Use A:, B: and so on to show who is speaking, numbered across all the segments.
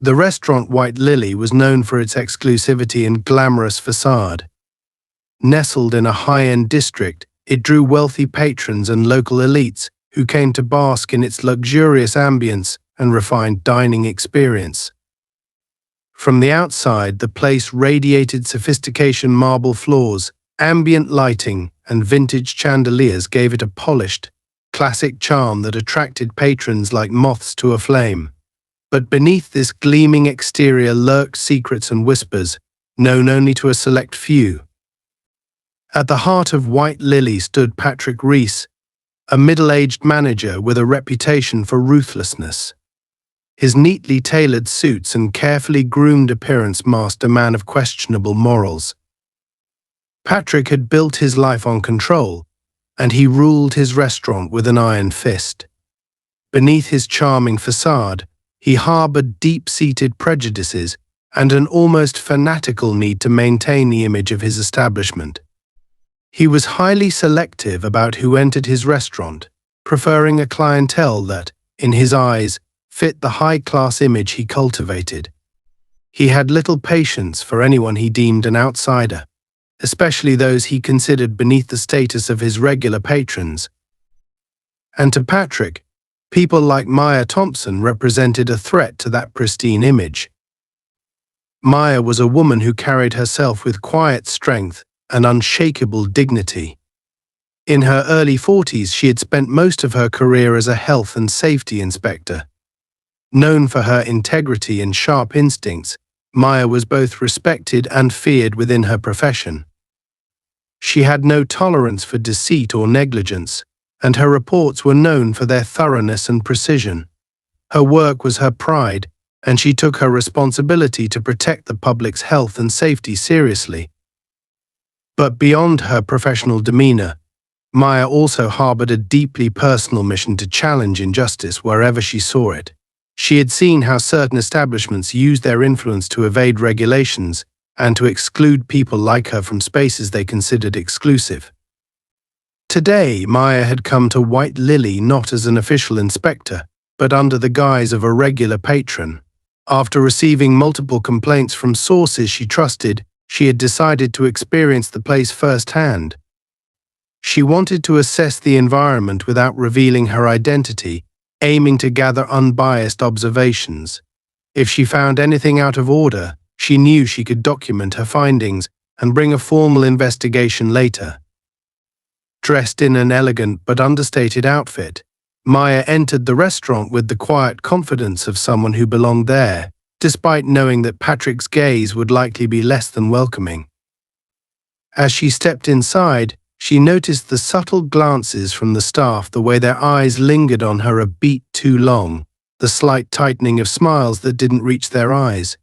A: The restaurant White Lily was known for its exclusivity and glamorous facade. Nestled in a high-end district, it drew wealthy patrons and local elites who came to bask in its luxurious ambience and refined dining experience. From the outside, the place radiated sophistication. Marble floors, ambient lighting, and vintage chandeliers gave it a polished, classic charm that attracted patrons like moths to a flame. But beneath this gleaming exterior lurked secrets and whispers, known only to a select few. At the heart of White Lily stood Patrick Rees, a middle-aged manager with a reputation for ruthlessness. His neatly tailored suits and carefully groomed appearance masked a man of questionable morals. Patrick had built his life on control, and he ruled his restaurant with an iron fist. Beneath his charming facade, he harbored deep-seated prejudices and an almost fanatical need to maintain the image of his establishment. He was highly selective about who entered his restaurant, preferring a clientele that, in his eyes, fit the high-class image he cultivated. He had little patience for anyone he deemed an outsider, especially those he considered beneath the status of his regular patrons. And to Patrick, people like Maya Thompson represented a threat to that pristine image. Maya was a woman who carried herself with quiet strength and unshakable dignity. In her early 40s, she had spent most of her career as a health and safety inspector. Known for her integrity and sharp instincts, Maya was both respected and feared within her profession. She had no tolerance for deceit or negligence, and her reports were known for their thoroughness and precision. Her work was her pride, and she took her responsibility to protect the public's health and safety seriously. But beyond her professional demeanor, Maya also harbored a deeply personal mission to challenge injustice wherever she saw it. She had seen how certain establishments used their influence to evade regulations and to exclude people like her from spaces they considered exclusive. Today, Maya had come to White Lily not as an official inspector, but under the guise of a regular patron. After receiving multiple complaints from sources she trusted, she had decided to experience the place firsthand. She wanted to assess the environment without revealing her identity, aiming to gather unbiased observations. If she found anything out of order, she knew she could document her findings and bring a formal investigation later. Dressed in an elegant but understated outfit, Maya entered the restaurant with the quiet confidence of someone who belonged there, despite knowing that Patrick's gaze would likely be less than welcoming. As she stepped inside, she noticed the subtle glances from the staff, the way their eyes lingered on her a beat too long, the slight tightening of smiles that didn't reach their eyes.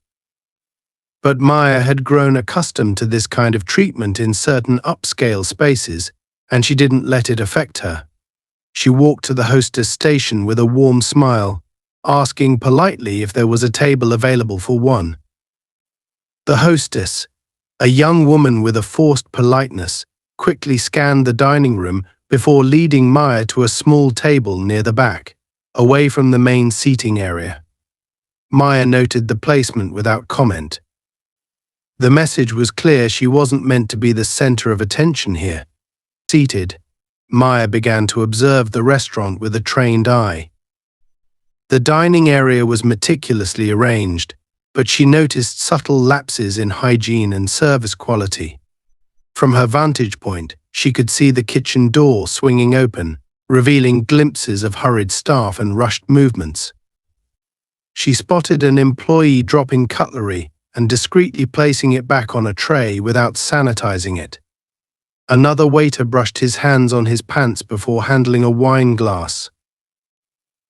A: But Maya had grown accustomed to this kind of treatment in certain upscale spaces, and she didn't let it affect her. She walked to the hostess station with a warm smile, asking politely if there was a table available for one. The hostess, a young woman with a forced politeness, quickly scanned the dining room before leading Maya to a small table near the back, away from the main seating area. Maya noted the placement without comment. The message was clear: she wasn't meant to be the center of attention here. Seated, Maya began to observe the restaurant with a trained eye. The dining area was meticulously arranged, but she noticed subtle lapses in hygiene and service quality. From her vantage point, she could see the kitchen door swinging open, revealing glimpses of hurried staff and rushed movements. She spotted an employee dropping cutlery and discreetly placing it back on a tray without sanitizing it. Another waiter brushed his hands on his pants before handling a wine glass.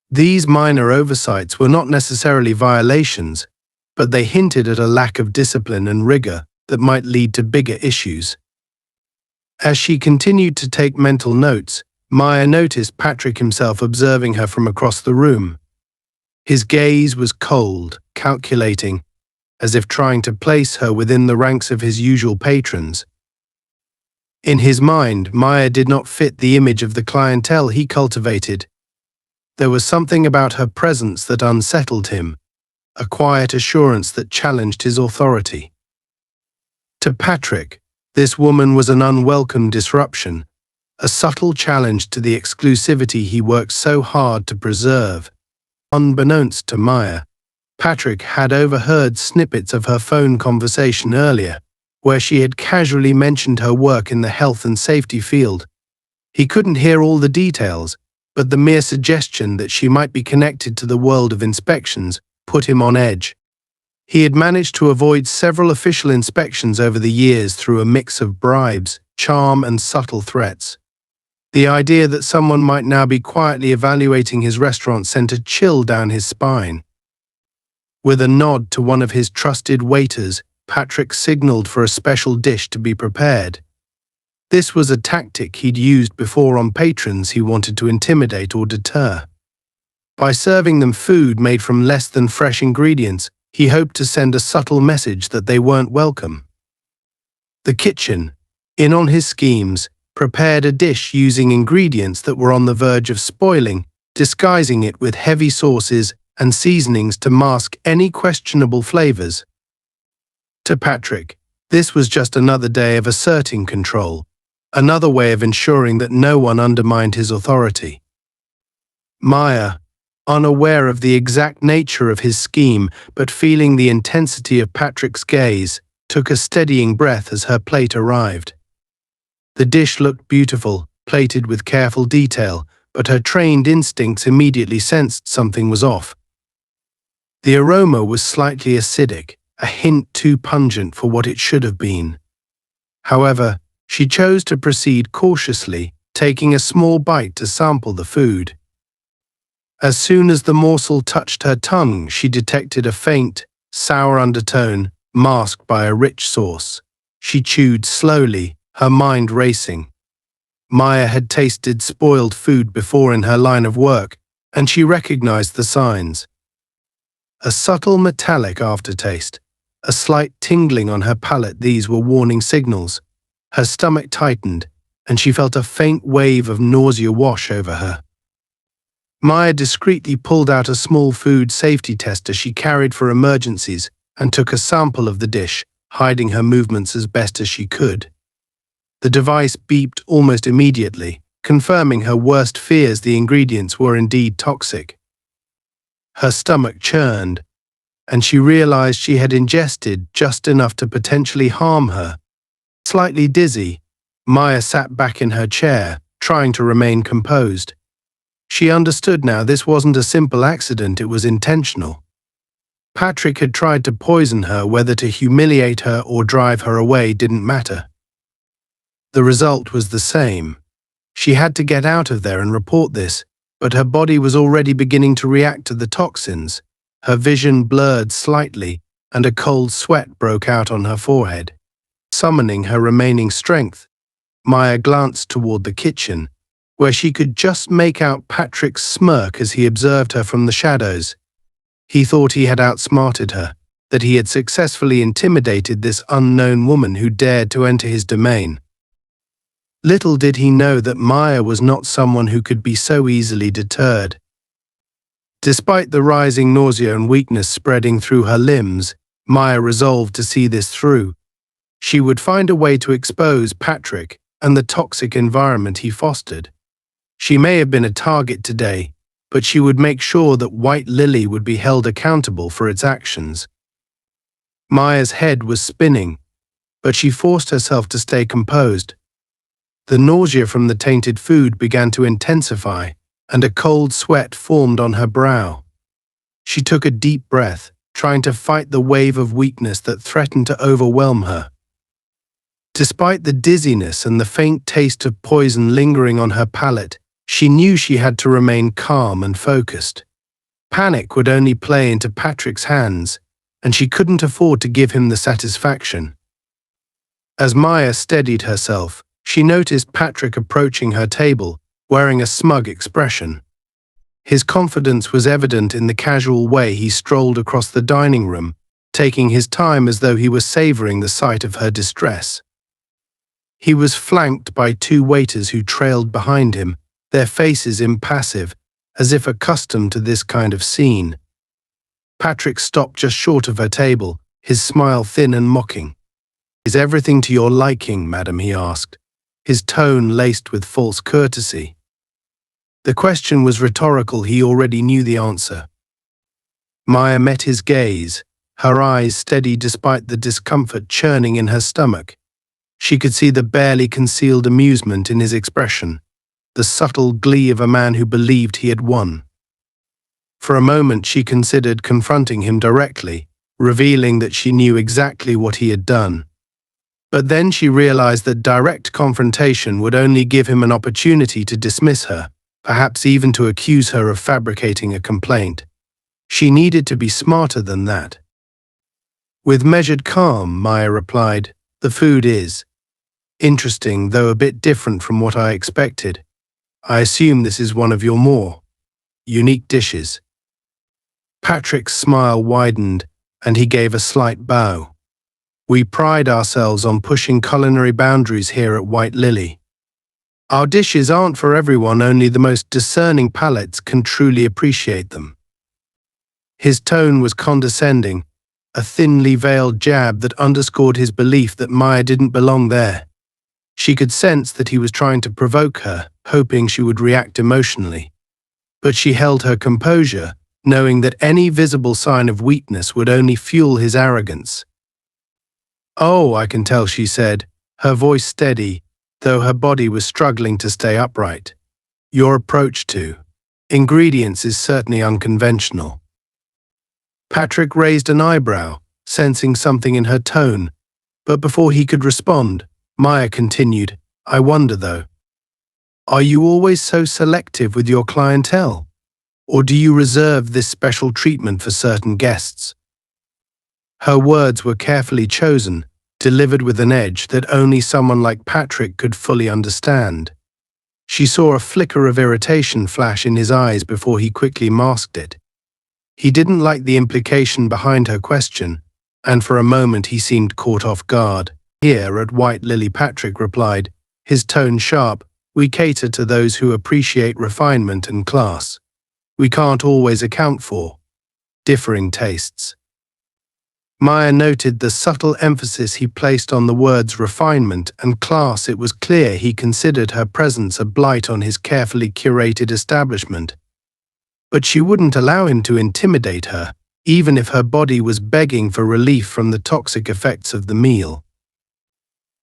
A: These minor oversights were not necessarily violations, but they hinted at a lack of discipline and rigor that might lead to bigger issues. As she continued to take mental notes, Maya noticed Patrick himself observing her from across the room. His gaze was cold, calculating, as if trying to place her within the ranks of his usual patrons. In his mind, Maya did not fit the image of the clientele he cultivated. There was something about her presence that unsettled him, a quiet assurance that challenged his authority. To Patrick, this woman was an unwelcome disruption, a subtle challenge to the exclusivity he worked so hard to preserve. Unbeknownst to Maya, Patrick had overheard snippets of her phone conversation earlier, where she had casually mentioned her work in the health and safety field. He couldn't hear all the details, but the mere suggestion that she might be connected to the world of inspections put him on edge. He had managed to avoid several official inspections over the years through a mix of bribes, charm, and subtle threats. The idea that someone might now be quietly evaluating his restaurant sent a chill down his spine. With a nod to one of his trusted waiters, Patrick signaled for a special dish to be prepared. This was a tactic he'd used before on patrons he wanted to intimidate or deter. By serving them food made from less than fresh ingredients, he hoped to send a subtle message that they weren't welcome. The kitchen, in on his schemes, prepared a dish using ingredients that were on the verge of spoiling, disguising it with heavy sauces and seasonings to mask any questionable flavors. To Patrick, this was just another day of asserting control, another way of ensuring that no one undermined his authority. Maya, unaware of the exact nature of his scheme but feeling the intensity of Patrick's gaze, took a steadying breath as her plate arrived. The dish looked beautiful, plated with careful detail, but her trained instincts immediately sensed something was off. The aroma was slightly acidic, a hint too pungent for what it should have been. However, she chose to proceed cautiously, taking a small bite to sample the food. As soon as the morsel touched her tongue, she detected a faint, sour undertone, masked by a rich sauce. She chewed slowly, her mind racing. Maya had tasted spoiled food before in her line of work, and she recognized the signs. A subtle metallic aftertaste, a slight tingling on her palate, these were warning signals. Her stomach tightened, and she felt a faint wave of nausea wash over her. Maya discreetly pulled out a small food safety tester she carried for emergencies and took a sample of the dish, hiding her movements as best as she could. The device beeped almost immediately, confirming her worst fears: the ingredients were indeed toxic. Her stomach churned, and she realized she had ingested just enough to potentially harm her. Slightly dizzy, Maya sat back in her chair, trying to remain composed. She understood now this wasn't a simple accident, it was intentional. Patrick had tried to poison her. Whether to humiliate her or drive her away didn't matter. The result was the same. She had to get out of there and report this, but her body was already beginning to react to the toxins. Her vision blurred slightly, and a cold sweat broke out on her forehead. Summoning her remaining strength, Maya glanced toward the kitchen, where she could just make out Patrick's smirk as he observed her from the shadows. He thought he had outsmarted her, that he had successfully intimidated this unknown woman who dared to enter his domain. Little did he know that Maya was not someone who could be so easily deterred. Despite the rising nausea and weakness spreading through her limbs, Maya resolved to see this through. She would find a way to expose Patrick and the toxic environment he fostered. She may have been a target today, but she would make sure that White Lily would be held accountable for its actions. Maya's head was spinning, but she forced herself to stay composed. The nausea from the tainted food began to intensify, and a cold sweat formed on her brow. She took a deep breath, trying to fight the wave of weakness that threatened to overwhelm her. Despite the dizziness and the faint taste of poison lingering on her palate, she knew she had to remain calm and focused. Panic would only play into Patrick's hands, and she couldn't afford to give him the satisfaction. As Maya steadied herself, she noticed Patrick approaching her table, wearing a smug expression. His confidence was evident in the casual way he strolled across the dining room, taking his time as though he were savoring the sight of her distress. He was flanked by two waiters who trailed behind him, their faces impassive, as if accustomed to this kind of scene. Patrick stopped just short of her table, his smile thin and mocking. "Is everything to your liking, madam?" he asked, his tone laced with false courtesy. The question was rhetorical, he already knew the answer. Maya met his gaze, her eyes steady despite the discomfort churning in her stomach. She could see the barely concealed amusement in his expression, the subtle glee of a man who believed he had won. For a moment she considered confronting him directly, revealing that she knew exactly what he had done. But then she realized that direct confrontation would only give him an opportunity to dismiss her, perhaps even to accuse her of fabricating a complaint. She needed to be smarter than that. With measured calm, Maya replied, "The food is interesting, though a bit different from what I expected. I assume this is one of your more unique dishes." Patrick's smile widened, and he gave a slight bow. "We pride ourselves on pushing culinary boundaries here at White Lily. Our dishes aren't for everyone, only the most discerning palates can truly appreciate them." His tone was condescending, a thinly veiled jab that underscored his belief that Maya didn't belong there. She could sense that he was trying to provoke her, hoping she would react emotionally. But she held her composure, knowing that any visible sign of weakness would only fuel his arrogance. "Oh, I can tell," she said, her voice steady, though her body was struggling to stay upright. "Your approach to ingredients is certainly unconventional." Patrick raised an eyebrow, sensing something in her tone, but before he could respond, Maya continued, "I wonder though, are you always so selective with your clientele? Or do you reserve this special treatment for certain guests?" Her words were carefully chosen, delivered with an edge that only someone like Patrick could fully understand. She saw a flicker of irritation flash in his eyes before he quickly masked it. He didn't like the implication behind her question, and for a moment he seemed caught off guard. "Here at White Lily," Patrick replied, his tone sharp, "we cater to those who appreciate refinement and class. We can't always account for differing tastes." Maya noted the subtle emphasis he placed on the words refinement and class. It was clear he considered her presence a blight on his carefully curated establishment. But she wouldn't allow him to intimidate her, even if her body was begging for relief from the toxic effects of the meal.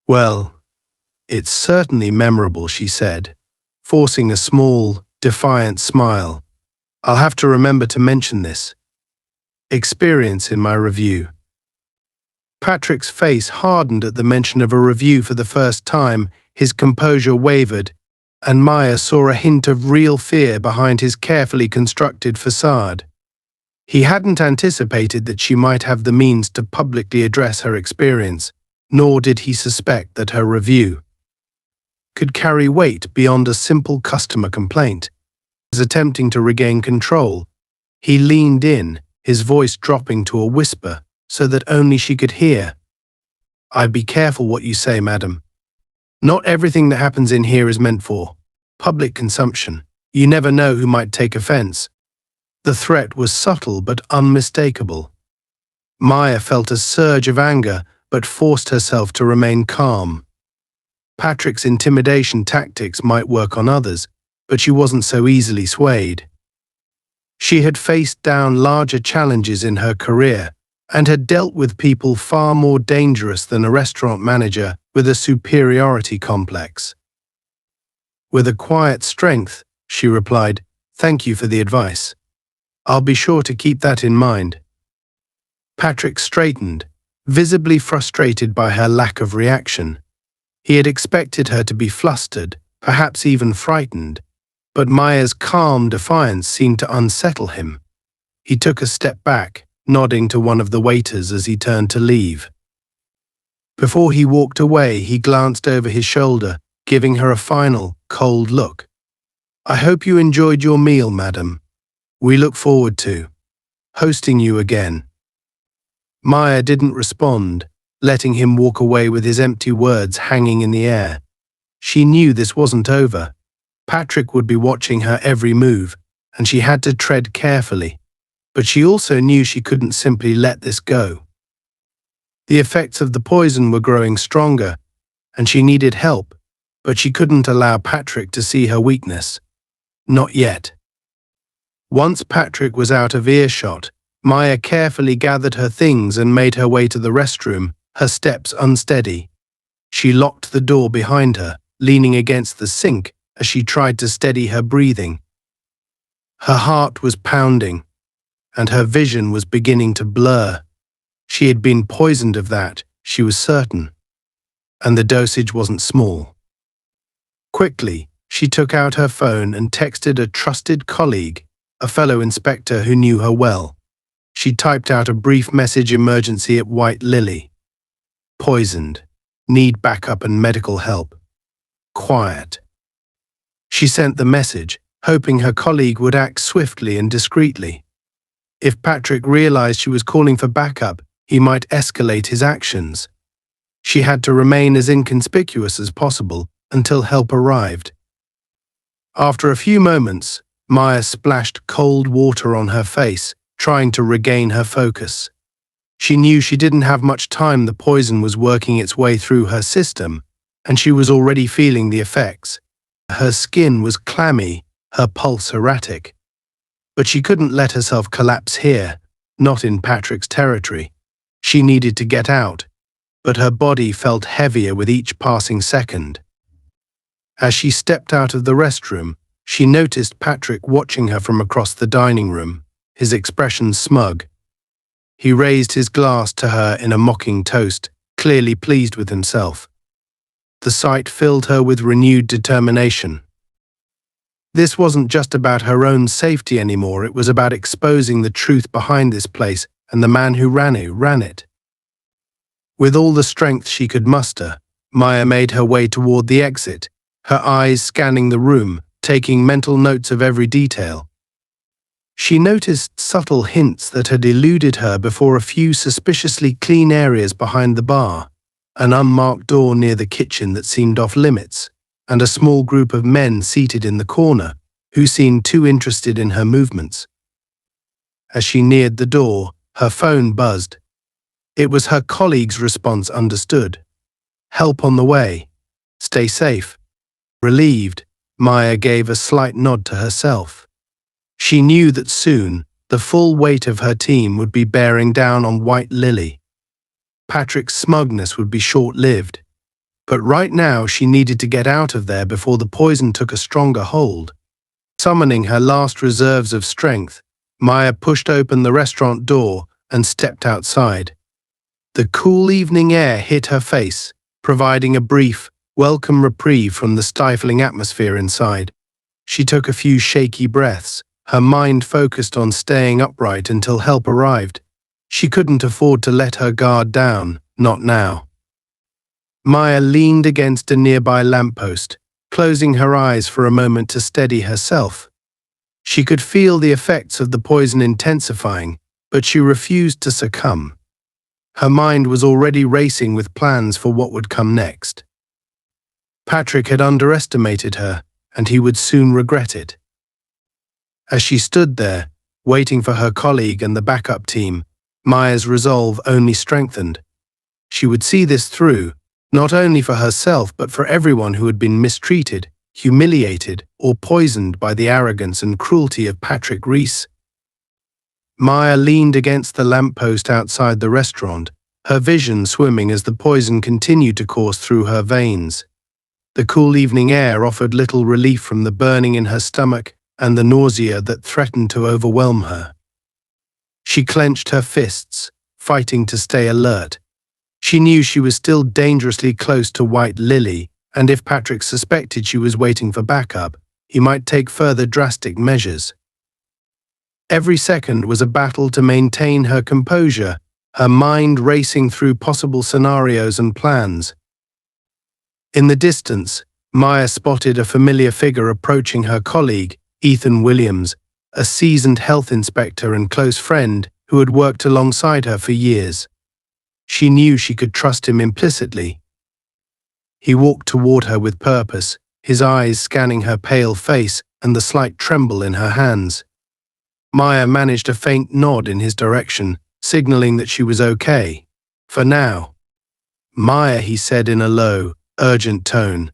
A: "Well, it's certainly memorable," she said, forcing a small, defiant smile. "I'll have to remember to mention this experience in my review." Patrick's face hardened at the mention of a review for the first time, his composure wavered, and Maya saw a hint of real fear behind his carefully constructed facade. He hadn't anticipated that she might have the means to publicly address her experience, nor did he suspect that her review could carry weight beyond a simple customer complaint. As attempting to regain control, he leaned in, his voice dropping to a whisper so that only she could hear. "I'd be careful what you say, madam. Not everything that happens in here is meant for public consumption. You never know who might take offense." The threat was subtle but unmistakable. Maya felt a surge of anger but forced herself to remain calm. Patrick's intimidation tactics might work on others, but she wasn't so easily swayed. She had faced down larger challenges in her career and had dealt with people far more dangerous than a restaurant manager with a superiority complex. With a quiet strength, she replied, "Thank you for the advice. I'll be sure to keep that in mind." Patrick straightened, visibly frustrated by her lack of reaction. He had expected her to be flustered, perhaps even frightened, but Maya's calm defiance seemed to unsettle him. He took a step back, nodding to one of the waiters as he turned to leave. Before he walked away, he glanced over his shoulder, giving her a final, cold look. "I hope you enjoyed your meal, madam. We look forward to hosting you again." Maya didn't respond, letting him walk away with his empty words hanging in the air. She knew this wasn't over. Patrick would be watching her every move, and she had to tread carefully. but she also knew she couldn't simply let this go. The effects of the poison were growing stronger, and she needed help, but she couldn't allow Patrick to see her weakness. Not yet. Once Patrick was out of earshot, Maya carefully gathered her things and made her way to the restroom, her steps unsteady. She locked the door behind her, leaning against the sink as she tried to steady her breathing. Her heart was pounding, and her vision was beginning to blur. She had been poisoned of that, she was certain, and the dosage wasn't small. Quickly, she took out her phone and texted a trusted colleague, a fellow inspector who knew her well. She typed out a brief message: emergency at White Lily. Poisoned. Need backup and medical help. Quiet. She sent the message, hoping her colleague would act swiftly and discreetly. If Patrick realized she was calling for backup, he might escalate his actions. She had to remain as inconspicuous as possible until help arrived. After a few moments, Maya splashed cold water on her face, trying to regain her focus. She knew she didn't have much time. The poison was working its way through her system, and she was already feeling the effects. Her skin was clammy, her pulse erratic. But she couldn't let herself collapse here, not in Patrick's territory. She needed to get out, but her body felt heavier with each passing second. As she stepped out of the restroom, she noticed Patrick watching her from across the dining room, his expression smug. He raised his glass to her in a mocking toast, clearly pleased with himself. The sight filled her with renewed determination. This wasn't just about her own safety anymore, it was about exposing the truth behind this place and the man who ran it. With all the strength she could muster, Maya made her way toward the exit, her eyes scanning the room, taking mental notes of every detail. She noticed subtle hints that had eluded her before: a few suspiciously clean areas behind the bar, an unmarked door near the kitchen that seemed off limits, and a small group of men seated in the corner who seemed too interested in her movements. As she neared the door, her phone buzzed. It was her colleague's response: understood. Help on the way. Stay safe. Relieved, Maya gave a slight nod to herself. She knew that soon, the full weight of her team would be bearing down on White Lily. Patrick's smugness would be short-lived, but right now she needed to get out of there before the poison took a stronger hold. Summoning her last reserves of strength, Maya pushed open the restaurant door and stepped outside. The cool evening air hit her face, providing a brief, welcome reprieve from the stifling atmosphere inside. She took a few shaky breaths, her mind focused on staying upright until help arrived. She couldn't afford to let her guard down, not now. Maya leaned against a nearby lamppost, closing her eyes for a moment to steady herself. She could feel the effects of the poison intensifying, but she refused to succumb. Her mind was already racing with plans for what would come next. Patrick had underestimated her, and he would soon regret it. As she stood there, waiting for her colleague and the backup team, Maya's resolve only strengthened. She would see this through, not only for herself but for everyone who had been mistreated, humiliated, or poisoned by the arrogance and cruelty of Patrick Reese. Maya leaned against the lamppost outside the restaurant, her vision swimming as the poison continued to course through her veins. The cool evening air offered little relief from the burning in her stomach and the nausea that threatened to overwhelm her. She clenched her fists, fighting to stay alert. She knew she was still dangerously close to White Lily, and if Patrick suspected she was waiting for backup, he might take further drastic measures. Every second was a battle to maintain her composure, her mind racing through possible scenarios and plans. In the distance, Maya spotted a familiar figure approaching her colleague, Ethan Williams, a seasoned health inspector and close friend who had worked alongside her for years. She knew she could trust him implicitly. He walked toward her with purpose, his eyes scanning her pale face and the slight tremble in her hands. Maya managed a faint nod in his direction, signaling that she was okay. For now. Maya, he said in a low, urgent tone,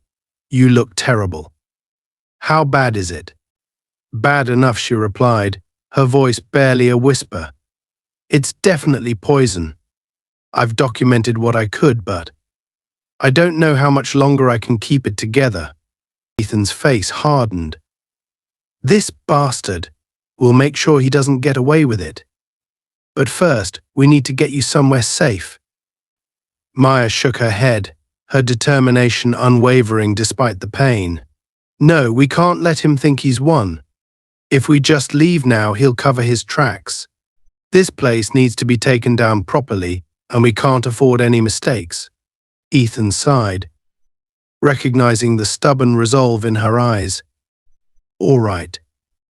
A: you look terrible. How bad is it? Bad enough, she replied, her voice barely a whisper. It's definitely poison. I've documented what I could, but I don't know how much longer I can keep it together. Ethan's face hardened. This bastard. We'll make sure he doesn't get away with it. But first, we need to get you somewhere safe. Maya shook her head, her determination unwavering despite the pain. No, we can't let him think he's won. If we just leave now, he'll cover his tracks. This place needs to be taken down properly, and we can't afford any mistakes. Ethan sighed, recognizing the stubborn resolve in her eyes. All right.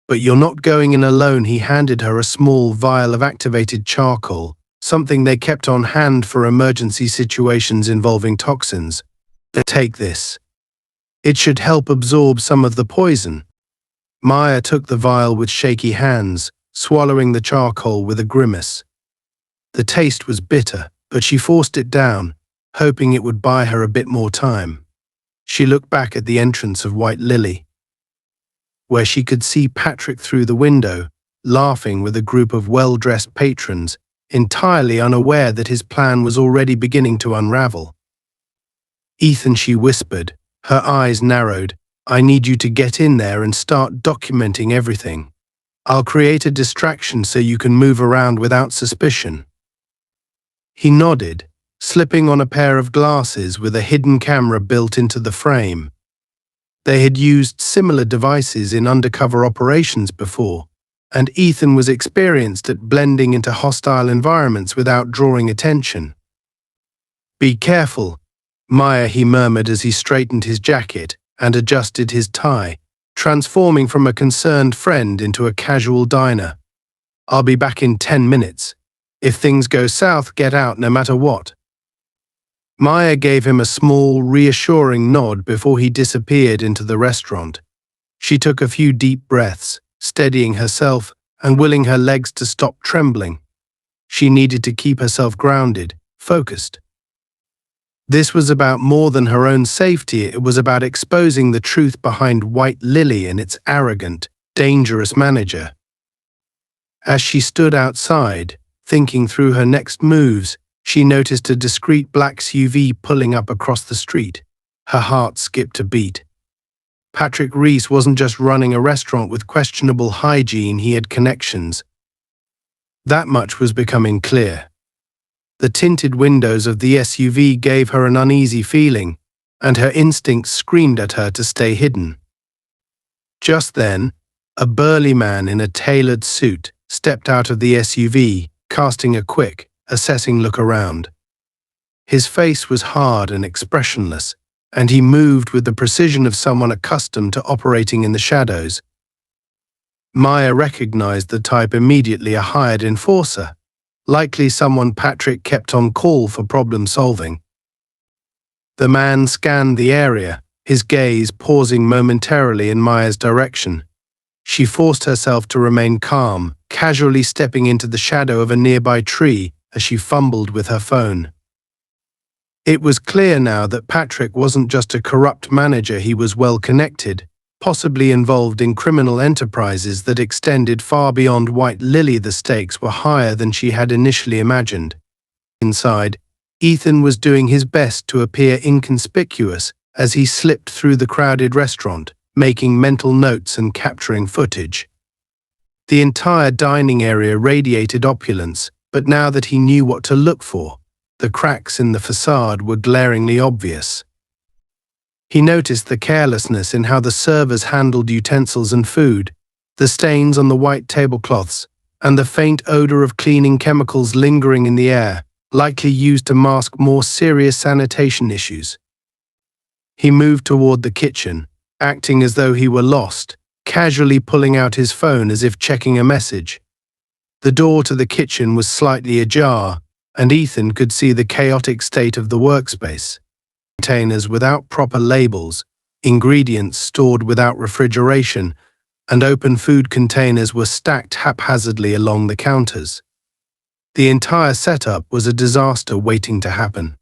A: But you're not going in alone. He handed her a small vial of activated charcoal, something they kept on hand for emergency situations involving toxins. Take this. It should help absorb some of the poison. Maya took the vial with shaky hands, swallowing the charcoal with a grimace. The taste was bitter, but she forced it down, hoping it would buy her a bit more time. She looked back at the entrance of White Lily, where she could see Patrick through the window, laughing with a group of well-dressed patrons, entirely unaware that his plan was already beginning to unravel. Ethan, she whispered, her eyes narrowed, I need you to get in there and start documenting everything. I'll create a distraction so you can move around without suspicion. He nodded, slipping on a pair of glasses with a hidden camera built into the frame. They had used similar devices in undercover operations before, and Ethan was experienced at blending into hostile environments without drawing attention. Be careful, Maya, he murmured as he straightened his jacket and adjusted his tie, transforming from a concerned friend into a casual diner. I'll be back in 10 minutes. If things go south, get out no matter what. Maya gave him a small, reassuring nod before he disappeared into the restaurant. She took a few deep breaths, steadying herself and willing her legs to stop trembling. She needed to keep herself grounded, focused. This was about more than her own safety. It was about exposing the truth behind White Lily and its arrogant, dangerous manager. As she stood outside, thinking through her next moves, she noticed a discreet black SUV pulling up across the street. Her heart skipped a beat. Patrick Reese wasn't just running a restaurant with questionable hygiene, he had connections. That much was becoming clear. The tinted windows of the SUV gave her an uneasy feeling, and her instincts screamed at her to stay hidden. Just then, a burly man in a tailored suit stepped out of the SUV, casting a quick, assessing look around. His face was hard and expressionless, and he moved with the precision of someone accustomed to operating in the shadows. Maya recognized the type immediately, a hired enforcer, likely someone Patrick kept on call for problem solving. The man scanned the area, his gaze pausing momentarily in Maya's direction. She forced herself to remain calm, casually stepping into the shadow of a nearby tree as she fumbled with her phone. It was clear now that Patrick wasn't just a corrupt manager, he was well connected, possibly involved in criminal enterprises that extended far beyond White Lily. The stakes were higher than she had initially imagined. Inside, Ethan was doing his best to appear inconspicuous as he slipped through the crowded restaurant, making mental notes and capturing footage. The entire dining area radiated opulence, but now that he knew what to look for, the cracks in the facade were glaringly obvious. He noticed the carelessness in how the servers handled utensils and food, the stains on the white tablecloths, and the faint odor of cleaning chemicals lingering in the air, likely used to mask more serious sanitation issues. He moved toward the kitchen, acting as though he were lost, casually pulling out his phone as if checking a message. The door to the kitchen was slightly ajar, and Ethan could see the chaotic state of the workspace. Containers without proper labels, ingredients stored without refrigeration, and open food containers were stacked haphazardly along the counters. The entire setup was a disaster waiting to happen.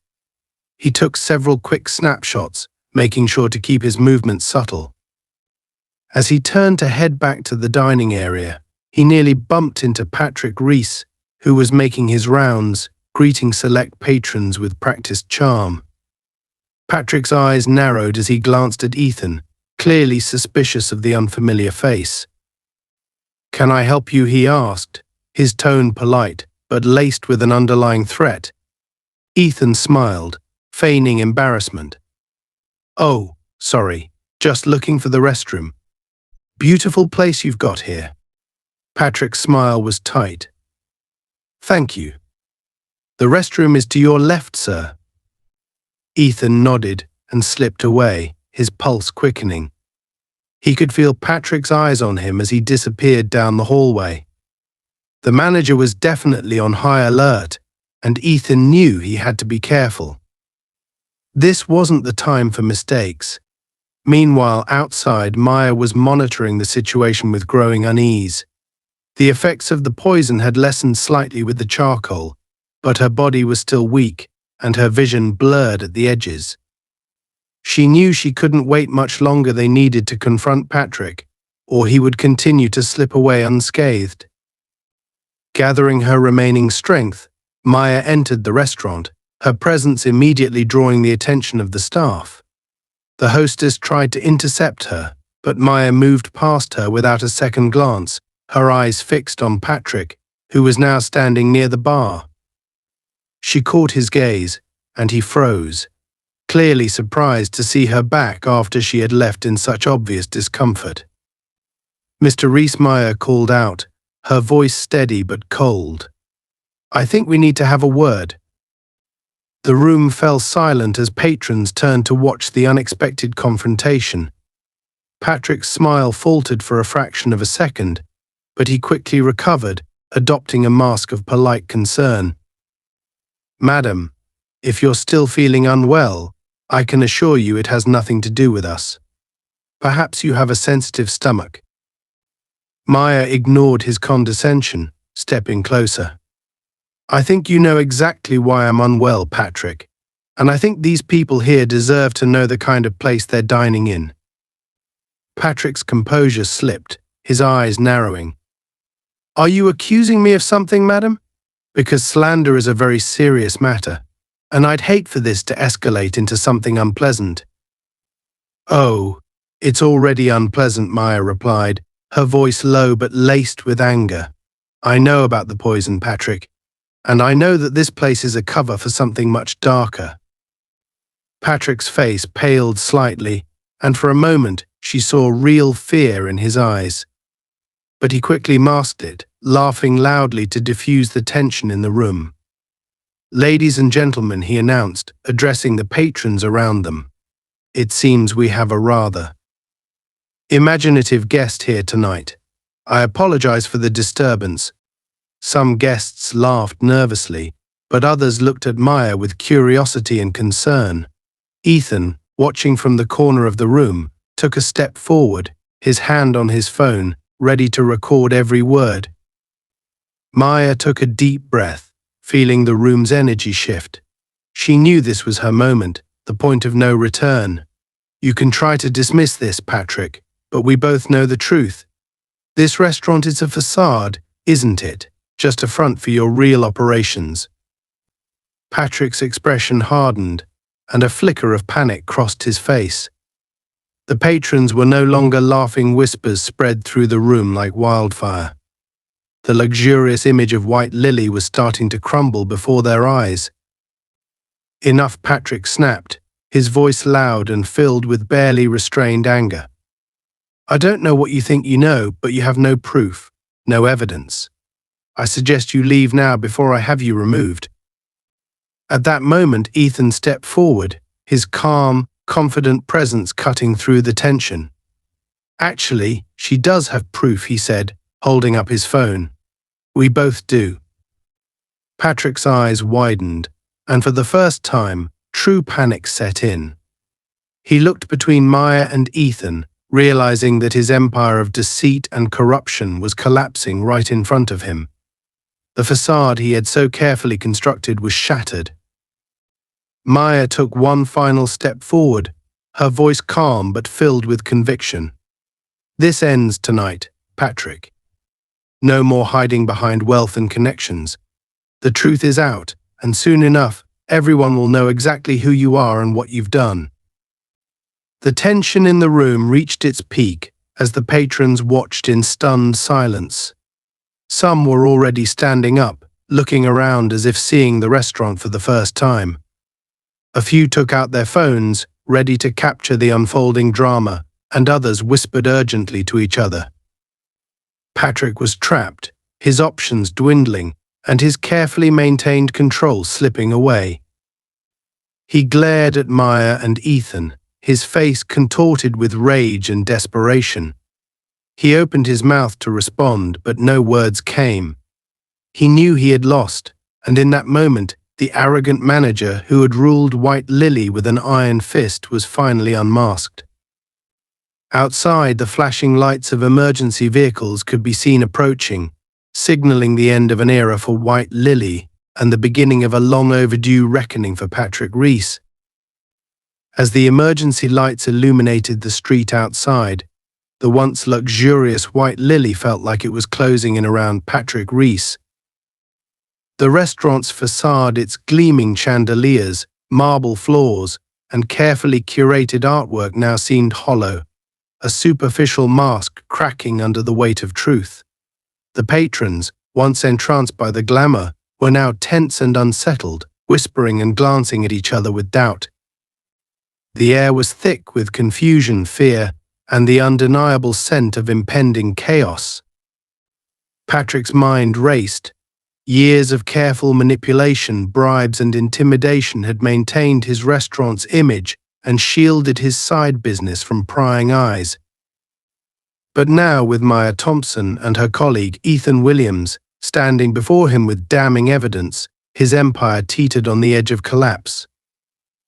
A: He took several quick snapshots, making sure to keep his movements subtle. As he turned to head back to the dining area, he nearly bumped into Patrick Reese, who was making his rounds, greeting select patrons with practiced charm. Patrick's eyes narrowed as he glanced at Ethan, clearly suspicious of the unfamiliar face. "Can I help you?" he asked, his tone polite, but laced with an underlying threat. Ethan smiled, feigning embarrassment. "Oh, sorry, just looking for the restroom. Beautiful place you've got here." Patrick's smile was tight. "Thank you. The restroom is to your left, sir." Ethan nodded and slipped away, his pulse quickening. He could feel Patrick's eyes on him as he disappeared down the hallway. The manager was definitely on high alert, and Ethan knew he had to be careful. This wasn't the time for mistakes. Meanwhile, outside, Maya was monitoring the situation with growing unease. The effects of the poison had lessened slightly with the charcoal, but her body was still weak, and her vision blurred at the edges. She knew she couldn't wait much longer. They needed to confront Patrick, or he would continue to slip away unscathed. Gathering her remaining strength, Maya entered the restaurant, her presence immediately drawing the attention of the staff. The hostess tried to intercept her, but Maya moved past her without a second glance, her eyes fixed on Patrick, who was now standing near the bar. She caught his gaze, and he froze, clearly surprised to see her back after she had left in such obvious discomfort. "Mr. Reese," Maya called out, her voice steady but cold. "I think we need to have a word." The room fell silent as patrons turned to watch the unexpected confrontation. Patrick's smile faltered for a fraction of a second, but he quickly recovered, adopting a mask of polite concern. "Madam, if you're still feeling unwell, I can assure you it has nothing to do with us. Perhaps you have a sensitive stomach." Maya ignored his condescension, stepping closer. "I think you know exactly why I'm unwell, Patrick, and I think these people here deserve to know the kind of place they're dining in." Patrick's composure slipped, his eyes narrowing. "Are you accusing me of something, madam? Because slander is a very serious matter, and I'd hate for this to escalate into something unpleasant." "Oh, it's already unpleasant," Maya replied, her voice low but laced with anger. "I know about the poison, Patrick, and I know that this place is a cover for something much darker." Patrick's face paled slightly, and for a moment she saw real fear in his eyes. But he quickly masked it, laughing loudly to diffuse the tension in the room. "Ladies and gentlemen," he announced, addressing the patrons around them, "it seems we have a rather imaginative guest here tonight. I apologize for the disturbance." Some guests laughed nervously, but others looked at Maya with curiosity and concern. Ethan, watching from the corner of the room, took a step forward, his hand on his phone, ready to record every word. Maya took a deep breath, feeling the room's energy shift. She knew this was her moment, the point of no return. "You can try to dismiss this, Patrick, but we both know the truth. This restaurant is a facade, isn't it? Just a front for your real operations." Patrick's expression hardened, and a flicker of panic crossed his face. The patrons were no longer laughing. Whispers spread through the room like wildfire. The luxurious image of White Lily was starting to crumble before their eyes. "Enough," Patrick snapped, his voice loud and filled with barely restrained anger. "I don't know what you think you know, but you have no proof, no evidence. I suggest you leave now before I have you removed." At that moment, Ethan stepped forward, his calm, confident presence cutting through the tension. "Actually, she does have proof," he said, holding up his phone. "We both do." Patrick's eyes widened, and for the first time, true panic set in. He looked between Maya and Ethan, realizing that his empire of deceit and corruption was collapsing right in front of him. The facade he had so carefully constructed was shattered. Maya took one final step forward, her voice calm but filled with conviction. "This ends tonight, Patrick. No more hiding behind wealth and connections. The truth is out, and soon enough, everyone will know exactly who you are and what you've done." The tension in the room reached its peak as the patrons watched in stunned silence. Some were already standing up, looking around as if seeing the restaurant for the first time. A few took out their phones, ready to capture the unfolding drama, and others whispered urgently to each other. Patrick was trapped, his options dwindling, and his carefully maintained control slipping away. He glared at Maya and Ethan, his face contorted with rage and desperation. He opened his mouth to respond, but no words came. He knew he had lost, and in that moment, the arrogant manager who had ruled White Lily with an iron fist was finally unmasked. Outside, the flashing lights of emergency vehicles could be seen approaching, signaling the end of an era for White Lily and the beginning of a long overdue reckoning for Patrick Rees. As the emergency lights illuminated the street outside, the once luxurious White Lily felt like it was closing in around Patrick Rees. The restaurant's facade, its gleaming chandeliers, marble floors, and carefully curated artwork now seemed hollow, a superficial mask cracking under the weight of truth. The patrons, once entranced by the glamour, were now tense and unsettled, whispering and glancing at each other with doubt. The air was thick with confusion, fear, and the undeniable scent of impending chaos. Patrick's mind raced. Years of careful manipulation, bribes, and intimidation had maintained his restaurant's image and shielded his side business from prying eyes. But now, with Maya Thompson and her colleague Ethan Williams standing before him with damning evidence, his empire teetered on the edge of collapse.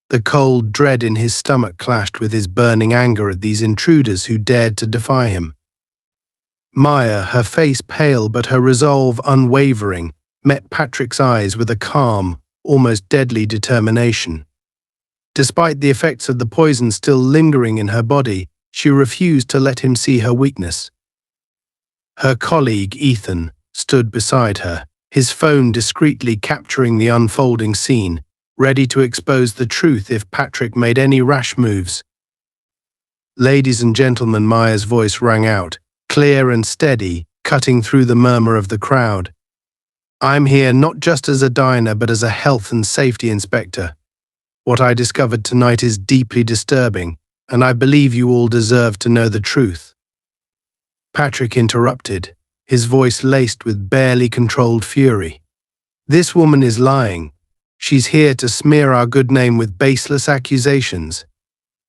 A: The cold dread in his stomach clashed with his burning anger at these intruders who dared to defy him. Maya, her face pale but her resolve unwavering, met Patrick's eyes with a calm, almost deadly determination. Despite the effects of the poison still lingering in her body, she refused to let him see her weakness. Her colleague, Ethan, stood beside her, his phone discreetly capturing the unfolding scene, ready to expose the truth if Patrick made any rash moves. "Ladies and gentlemen," Maya's voice rang out, clear and steady, cutting through the murmur of the crowd. "I'm here not just as a diner but as a health and safety inspector. What I discovered tonight is deeply disturbing, and I believe you all deserve to know the truth." Patrick interrupted, his voice laced with barely controlled fury. "This woman is lying. She's here to smear our good name with baseless accusations.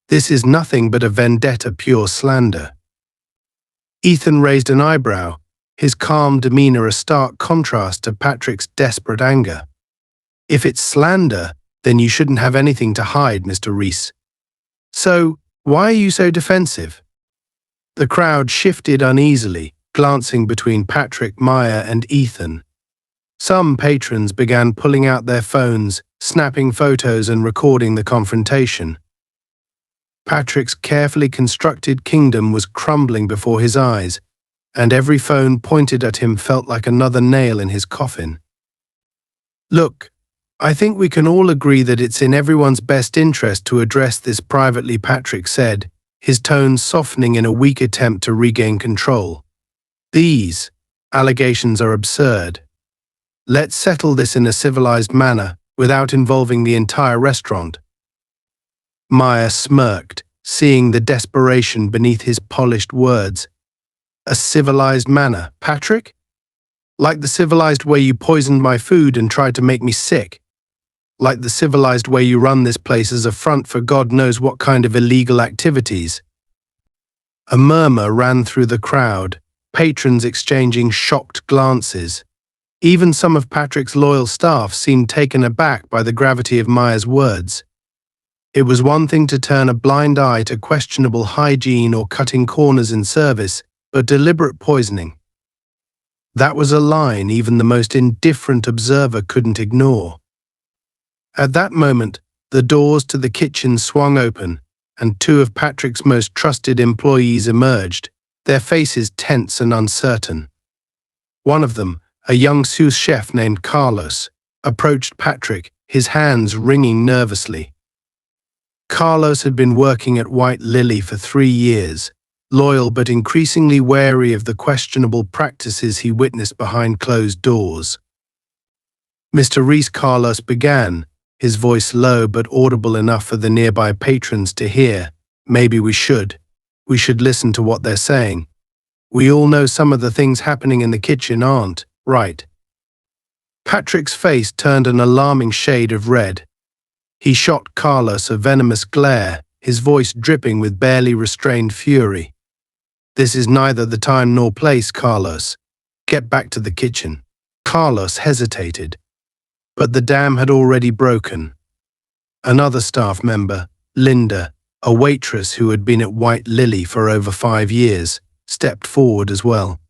A: This is nothing but a vendetta, pure slander." Ethan raised an eyebrow, his calm demeanor a stark contrast to Patrick's desperate anger. "If it's slander, then you shouldn't have anything to hide, Mr. Rees. So, why are you so defensive?" The crowd shifted uneasily, glancing between Patrick, Maya, and Ethan. Some patrons began pulling out their phones, snapping photos and recording the confrontation. Patrick's carefully constructed kingdom was crumbling before his eyes, and every phone pointed at him felt like another nail in his coffin. "Look, I think we can all agree that it's in everyone's best interest to address this privately," Patrick said, his tone softening in a weak attempt to regain control. "These allegations are absurd. Let's settle this in a civilized manner, without involving the entire restaurant." Maya smirked, seeing the desperation beneath his polished words. "A civilized manner, Patrick? Like the civilized way you poisoned my food and tried to make me sick? Like the civilized way you run this place as a front for God knows what kind of illegal activities?" A murmur ran through the crowd, patrons exchanging shocked glances. Even some of Patrick's loyal staff seemed taken aback by the gravity of Maya's words. It was one thing to turn a blind eye to questionable hygiene or cutting corners in service, but deliberate poisoning. That was a line even the most indifferent observer couldn't ignore. At that moment, the doors to the kitchen swung open, and two of Patrick's most trusted employees emerged, their faces tense and uncertain. One of them, a young sous chef named Carlos, approached Patrick, his hands wringing nervously. Carlos had been working at White Lily for 3 years, loyal but increasingly wary of the questionable practices he witnessed behind closed doors. Mr. Reese, Carlos began, his voice low but audible enough for the nearby patrons to hear. Maybe we should listen to what they're saying. We all know some of the things happening in the kitchen aren't right. Patrick's face turned an alarming shade of red. He shot Carlos a venomous glare, his voice dripping with barely restrained fury. This is neither the time nor place, Carlos. Get back to the kitchen. Carlos hesitated, but the dam had already broken. Another staff member, Linda, a waitress who had been at White Lily for over 5 years, stepped forward as well.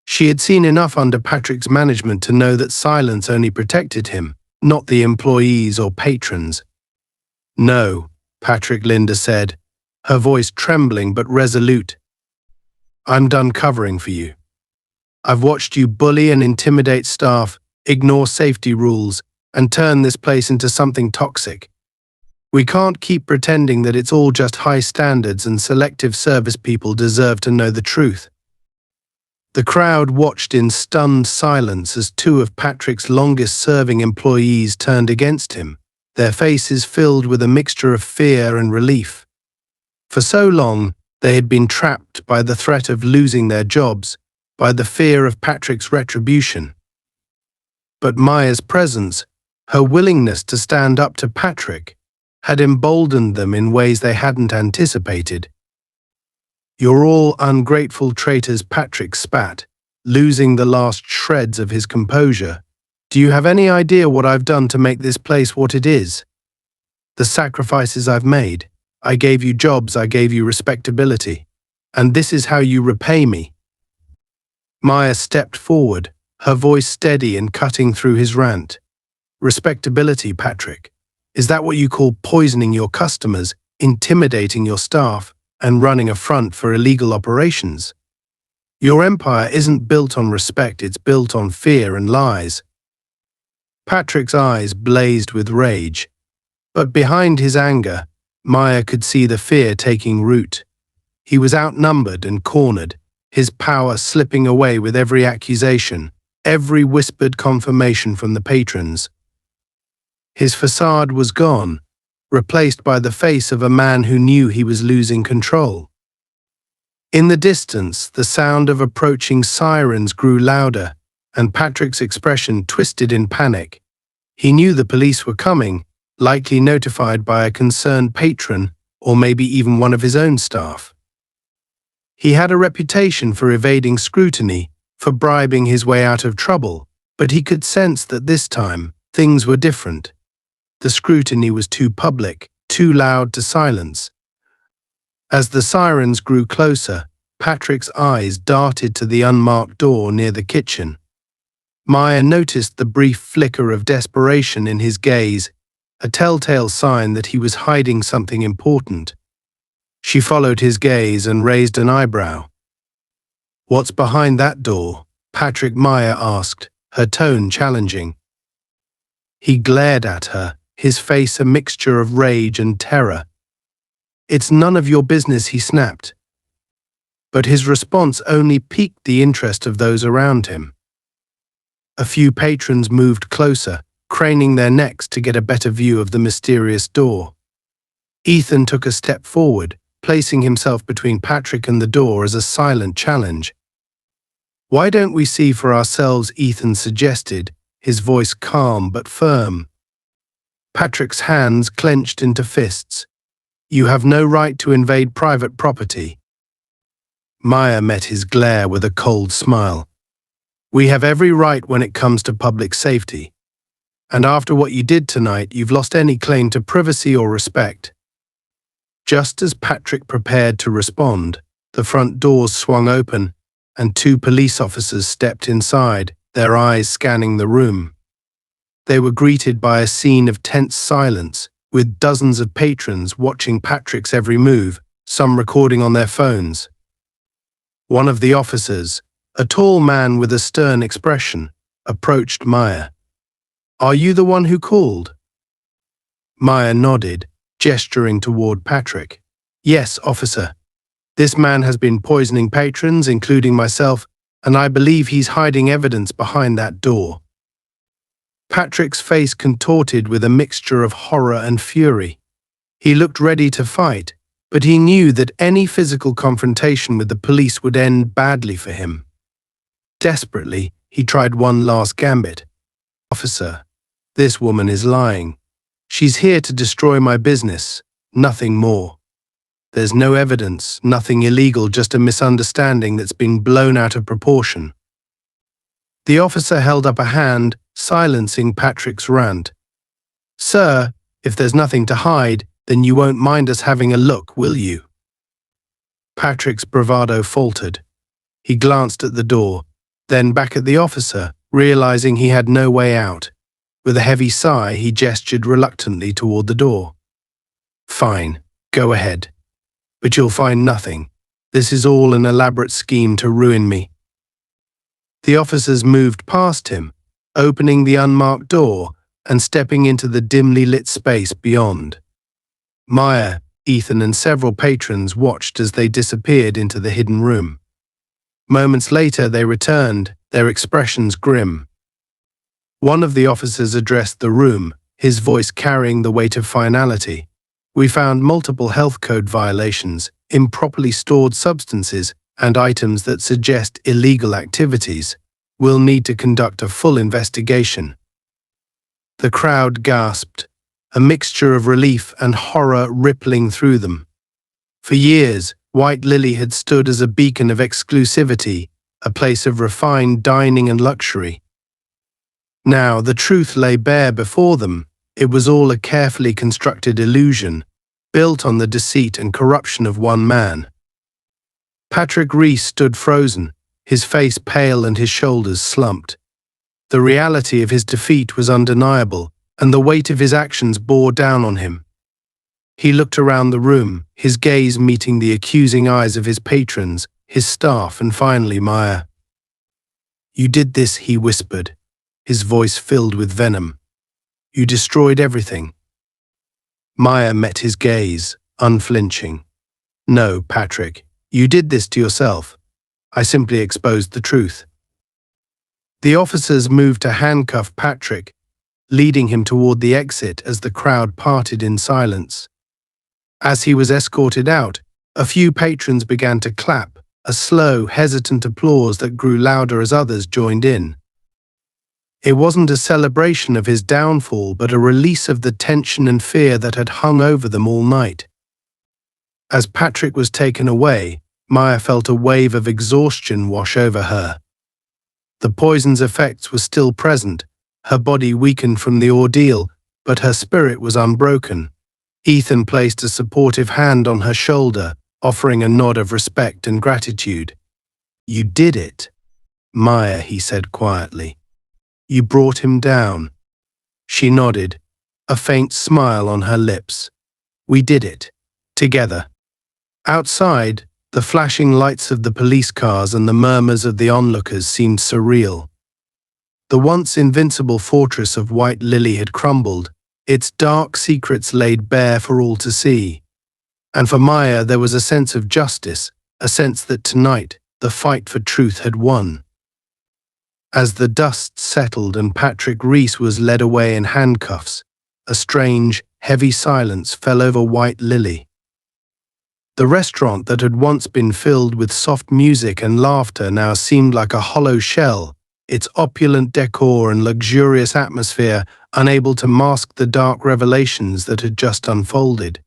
A: She had seen enough under Patrick's management to know that silence only protected him, not the employees or patrons. No, Patrick, Linda said, her voice trembling but resolute. I'm done covering for you. I've watched you bully and intimidate staff, ignore safety rules, and turn this place into something toxic. We can't keep pretending that it's all just high standards and selective service people deserve to know the truth. The crowd watched in stunned silence as two of Patrick's longest-serving employees turned against him, their faces filled with a mixture of fear and relief. For so long, they had been trapped by the threat of losing their jobs, by the fear of Patrick's retribution. But Maya's presence, her willingness to stand up to Patrick, had emboldened them in ways they hadn't anticipated. You're all ungrateful traitors, Patrick spat, losing the last shreds of his composure. Do you have any idea what I've done to make this place what it is? The sacrifices I've made. I gave you jobs, I gave you respectability. And this is how you repay me. Maya stepped forward, her voice steady and cutting through his rant. Respectability, Patrick. Is that what you call poisoning your customers, intimidating your staff, and running a front for illegal operations? Your empire isn't built on respect, it's built on fear and lies. Patrick's eyes blazed with rage, but behind his anger, Maya could see the fear taking root. He was outnumbered and cornered, his power slipping away with every accusation, every whispered confirmation from the patrons. His facade was gone, replaced by the face of a man who knew he was losing control. In the distance, the sound of approaching sirens grew louder, and Patrick's expression twisted in panic. He knew the police were coming, likely notified by a concerned patron or maybe even one of his own staff. He had a reputation for evading scrutiny, for bribing his way out of trouble, but he could sense that this time, things were different. The scrutiny was too public, too loud to silence. As the sirens grew closer, Patrick's eyes darted to the unmarked door near the kitchen. Maya noticed the brief flicker of desperation in his gaze, a telltale sign that he was hiding something important. She followed his gaze and raised an eyebrow. "What's behind that door?" Patrick, Maya asked, her tone challenging. He glared at her, his face a mixture of rage and terror. "It's none of your business," he snapped. But his response only piqued the interest of those around him. A few patrons moved closer, craning their necks to get a better view of the mysterious door. Ethan took a step forward, placing himself between Patrick and the door as a silent challenge. "Why don't we see for ourselves?" Ethan suggested, his voice calm but firm. Patrick's hands clenched into fists. "You have no right to invade private property." Maya met his glare with a cold smile. "We have every right when it comes to public safety. And after what you did tonight, you've lost any claim to privacy or respect." Just as Patrick prepared to respond, the front doors swung open and 2 police officers stepped inside, their eyes scanning the room. They were greeted by a scene of tense silence, with dozens of patrons watching Patrick's every move, some recording on their phones. One of the officers, a tall man with a stern expression, approached Maya. "Are you the one who called?" Maya nodded, gesturing toward Patrick. "Yes, officer. This man has been poisoning patrons, including myself, and I believe he's hiding evidence behind that door." Patrick's face contorted with a mixture of horror and fury. He looked ready to fight, but he knew that any physical confrontation with the police would end badly for him. Desperately, he tried one last gambit. "Officer, this woman is lying. She's here to destroy my business, nothing more. There's no evidence, nothing illegal, just a misunderstanding that's been blown out of proportion." The officer held up a hand, silencing Patrick's rant. "Sir, if there's nothing to hide, then you won't mind us having a look, will you?" Patrick's bravado faltered. He glanced at the door, then back at the officer, realizing he had no way out. With a heavy sigh, he gestured reluctantly toward the door. "Fine, go ahead. But you'll find nothing. This is all an elaborate scheme to ruin me." The officers moved past him, opening the unmarked door and stepping into the dimly lit space beyond. Maya, Ethan, and several patrons watched as they disappeared into the hidden room. Moments later, they returned, their expressions grim. One of the officers addressed the room, his voice carrying the weight of finality. "We found multiple health code violations, improperly stored substances, and items that suggest illegal activities. We'll need to conduct a full investigation." The crowd gasped, a mixture of relief and horror rippling through them. For years, White Lily had stood as a beacon of exclusivity, a place of refined dining and luxury. Now the truth lay bare before them. It was all a carefully constructed illusion, built on the deceit and corruption of one man. Patrick Reese stood frozen, his face pale and his shoulders slumped. The reality of his defeat was undeniable, and the weight of his actions bore down on him. He looked around the room, his gaze meeting the accusing eyes of his patrons, his staff, and finally Maya. "You did this," he whispered, his voice filled with venom. "You destroyed everything." Maya met his gaze, unflinching. "No, Patrick, you did this to yourself. I simply exposed the truth." The officers moved to handcuff Patrick, leading him toward the exit as the crowd parted in silence. As he was escorted out, a few patrons began to clap, a slow, hesitant applause that grew louder as others joined in. It wasn't a celebration of his downfall, but a release of the tension and fear that had hung over them all night. As Patrick was taken away, Maya felt a wave of exhaustion wash over her. The poison's effects were still present, her body weakened from the ordeal, but her spirit was unbroken. Ethan placed a supportive hand on her shoulder, offering a nod of respect and gratitude. "You did it, Maya," he said quietly. "You brought him down." She nodded, a faint smile on her lips. "We did it. Together." Outside, the flashing lights of the police cars and the murmurs of the onlookers seemed surreal. The once invincible fortress of White Lily had crumbled, its dark secrets laid bare for all to see. And for Maya there was a sense of justice, a sense that tonight the fight for truth had won. As the dust settled and Patrick Reese was led away in handcuffs, a strange, heavy silence fell over White Lily. The restaurant that had once been filled with soft music and laughter now seemed like a hollow shell, its opulent decor and luxurious atmosphere unable to mask the dark revelations that had just unfolded.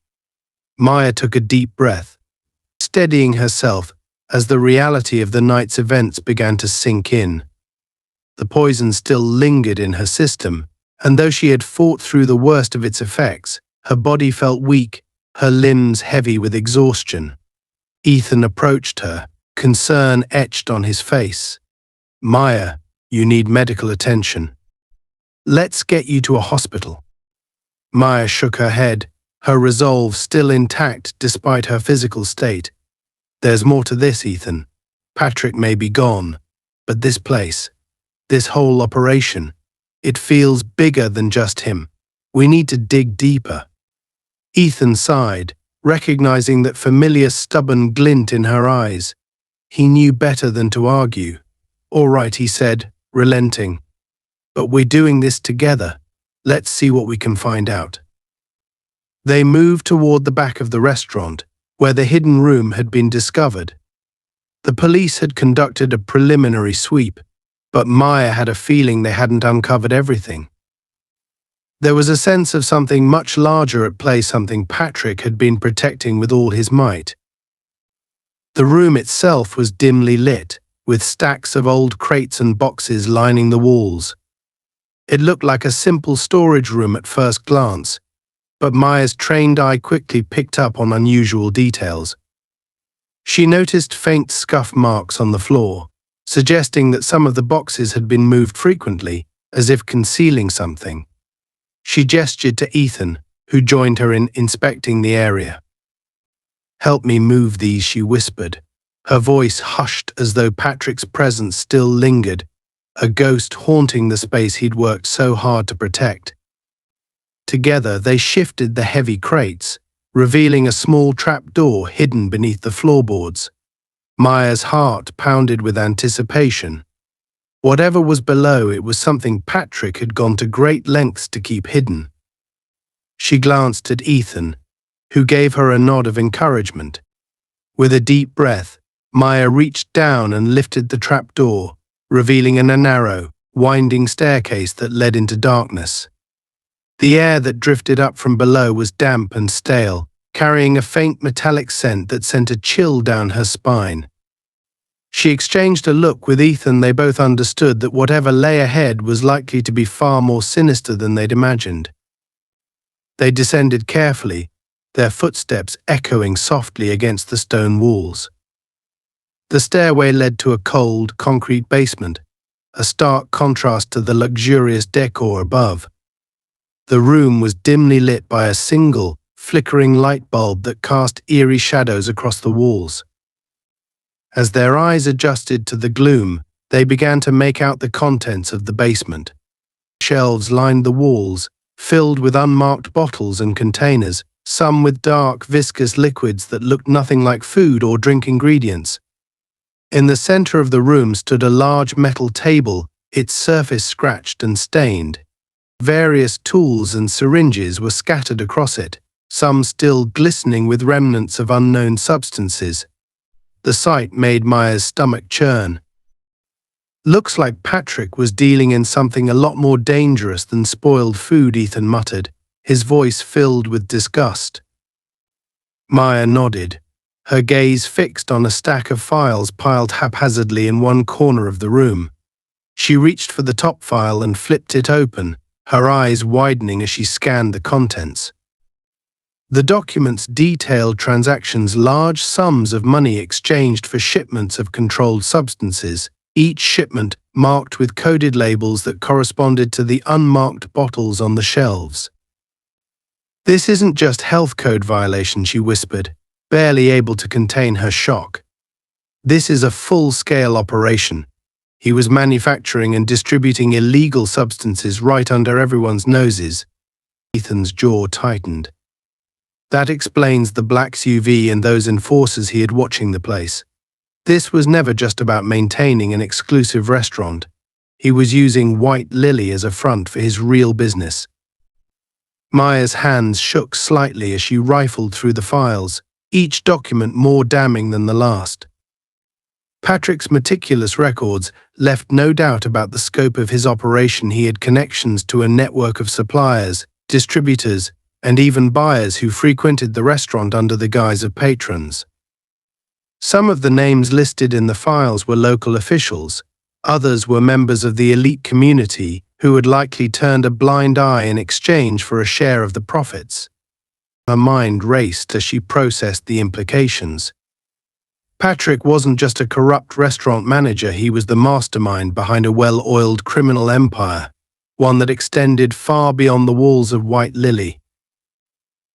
A: Maya took a deep breath, steadying herself as the reality of the night's events began to sink in. The poison still lingered in her system, And though she had fought through the worst of its effects, her body felt weak, her limbs heavy with exhaustion. Ethan approached her, concern etched on his face. "Maya, you need medical attention. Let's get you to a hospital." Maya shook her head, her resolve still intact despite her physical state. "There's more to this, Ethan. Patrick may be gone, but this place, this whole operation, it feels bigger than just him. We need to dig deeper." Ethan sighed, recognizing that familiar stubborn glint in her eyes. He knew better than to argue. "All right," he said, relenting. "But we're doing this together. Let's see what we can find out." They moved toward the back of the restaurant, where the hidden room had been discovered. The police had conducted a preliminary sweep, but Maya had a feeling they hadn't uncovered everything. There was a sense of something much larger at play, something Patrick had been protecting with all his might. The room itself was dimly lit, with stacks of old crates and boxes lining the walls. It looked like a simple storage room at first glance, but Maya's trained eye quickly picked up on unusual details. She noticed faint scuff marks on the floor, suggesting that some of the boxes had been moved frequently, as if concealing something. She gestured to Ethan, who joined her in inspecting the area. "Help me move these," she whispered, her voice hushed as though Patrick's presence still lingered, a ghost haunting the space he'd worked so hard to protect. Together they shifted the heavy crates, revealing a small trapdoor hidden beneath the floorboards. Maya's heart pounded with anticipation. Whatever was below, it was something Patrick had gone to great lengths to keep hidden. She glanced at Ethan, who gave her a nod of encouragement. With a deep breath, Maya reached down and lifted the trapdoor, revealing a narrow, winding staircase that led into darkness. The air that drifted up from below was damp and stale, carrying a faint metallic scent that sent a chill down her spine. She exchanged a look with Ethan. They both understood that whatever lay ahead was likely to be far more sinister than they'd imagined. They descended carefully, their footsteps echoing softly against the stone walls. The stairway led to a cold, concrete basement, a stark contrast to the luxurious decor above. The room was dimly lit by a single, flickering light bulb that cast eerie shadows across the walls. As their eyes adjusted to the gloom, they began to make out the contents of the basement. Shelves lined the walls, filled with unmarked bottles and containers, some with dark, viscous liquids that looked nothing like food or drink ingredients. In the center of the room stood a large metal table, its surface scratched and stained. Various tools and syringes were scattered across it, some still glistening with remnants of unknown substances. The sight made Maya's stomach churn. "Looks like Patrick was dealing in something a lot more dangerous than spoiled food," Ethan muttered, his voice filled with disgust. Maya nodded, her gaze fixed on a stack of files piled haphazardly in one corner of the room. She reached for the top file and flipped it open, her eyes widening as she scanned the contents. The documents detailed transactions, large sums of money exchanged for shipments of controlled substances, each shipment marked with coded labels that corresponded to the unmarked bottles on the shelves. "This isn't just health code violation," she whispered, barely able to contain her shock. "This is a full-scale operation. He was manufacturing and distributing illegal substances right under everyone's noses." Ethan's jaw tightened. That explains the black SUV and those enforcers he had watching the place. This was never just about maintaining an exclusive restaurant. He was using White Lily as a front for his real business. Maya's hands shook slightly as she rifled through the files, each document more damning than the last. Patrick's meticulous records left no doubt about the scope of his operation. He had connections to a network of suppliers, distributors, and even buyers who frequented the restaurant under the guise of patrons. Some of the names listed in the files were local officials, others were members of the elite community, who had likely turned a blind eye in exchange for a share of the profits. Her mind raced as she processed the implications. Patrick wasn't just a corrupt restaurant manager, he was the mastermind behind a well-oiled criminal empire, one that extended far beyond the walls of White Lily.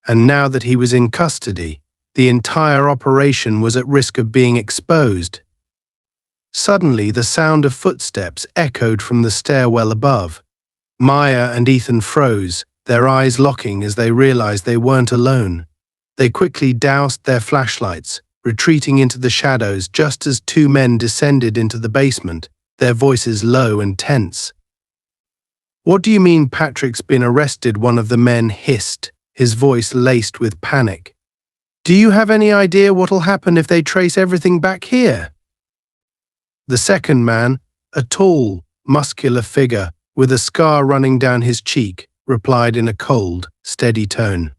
A: And now that he was in custody, the entire operation was at risk of being exposed. Suddenly, the sound of footsteps echoed from the stairwell above. Maya and Ethan froze, their eyes locking as they realized they weren't alone. They quickly doused their flashlights, retreating into the shadows just as two men descended into the basement, their voices low and tense. "What do you mean Patrick's been arrested?" one of the men hissed, his voice laced with panic. "Do you have any idea what'll happen if they trace everything back here?" The second man, a tall, muscular figure with a scar running down his cheek, replied in a cold, steady tone.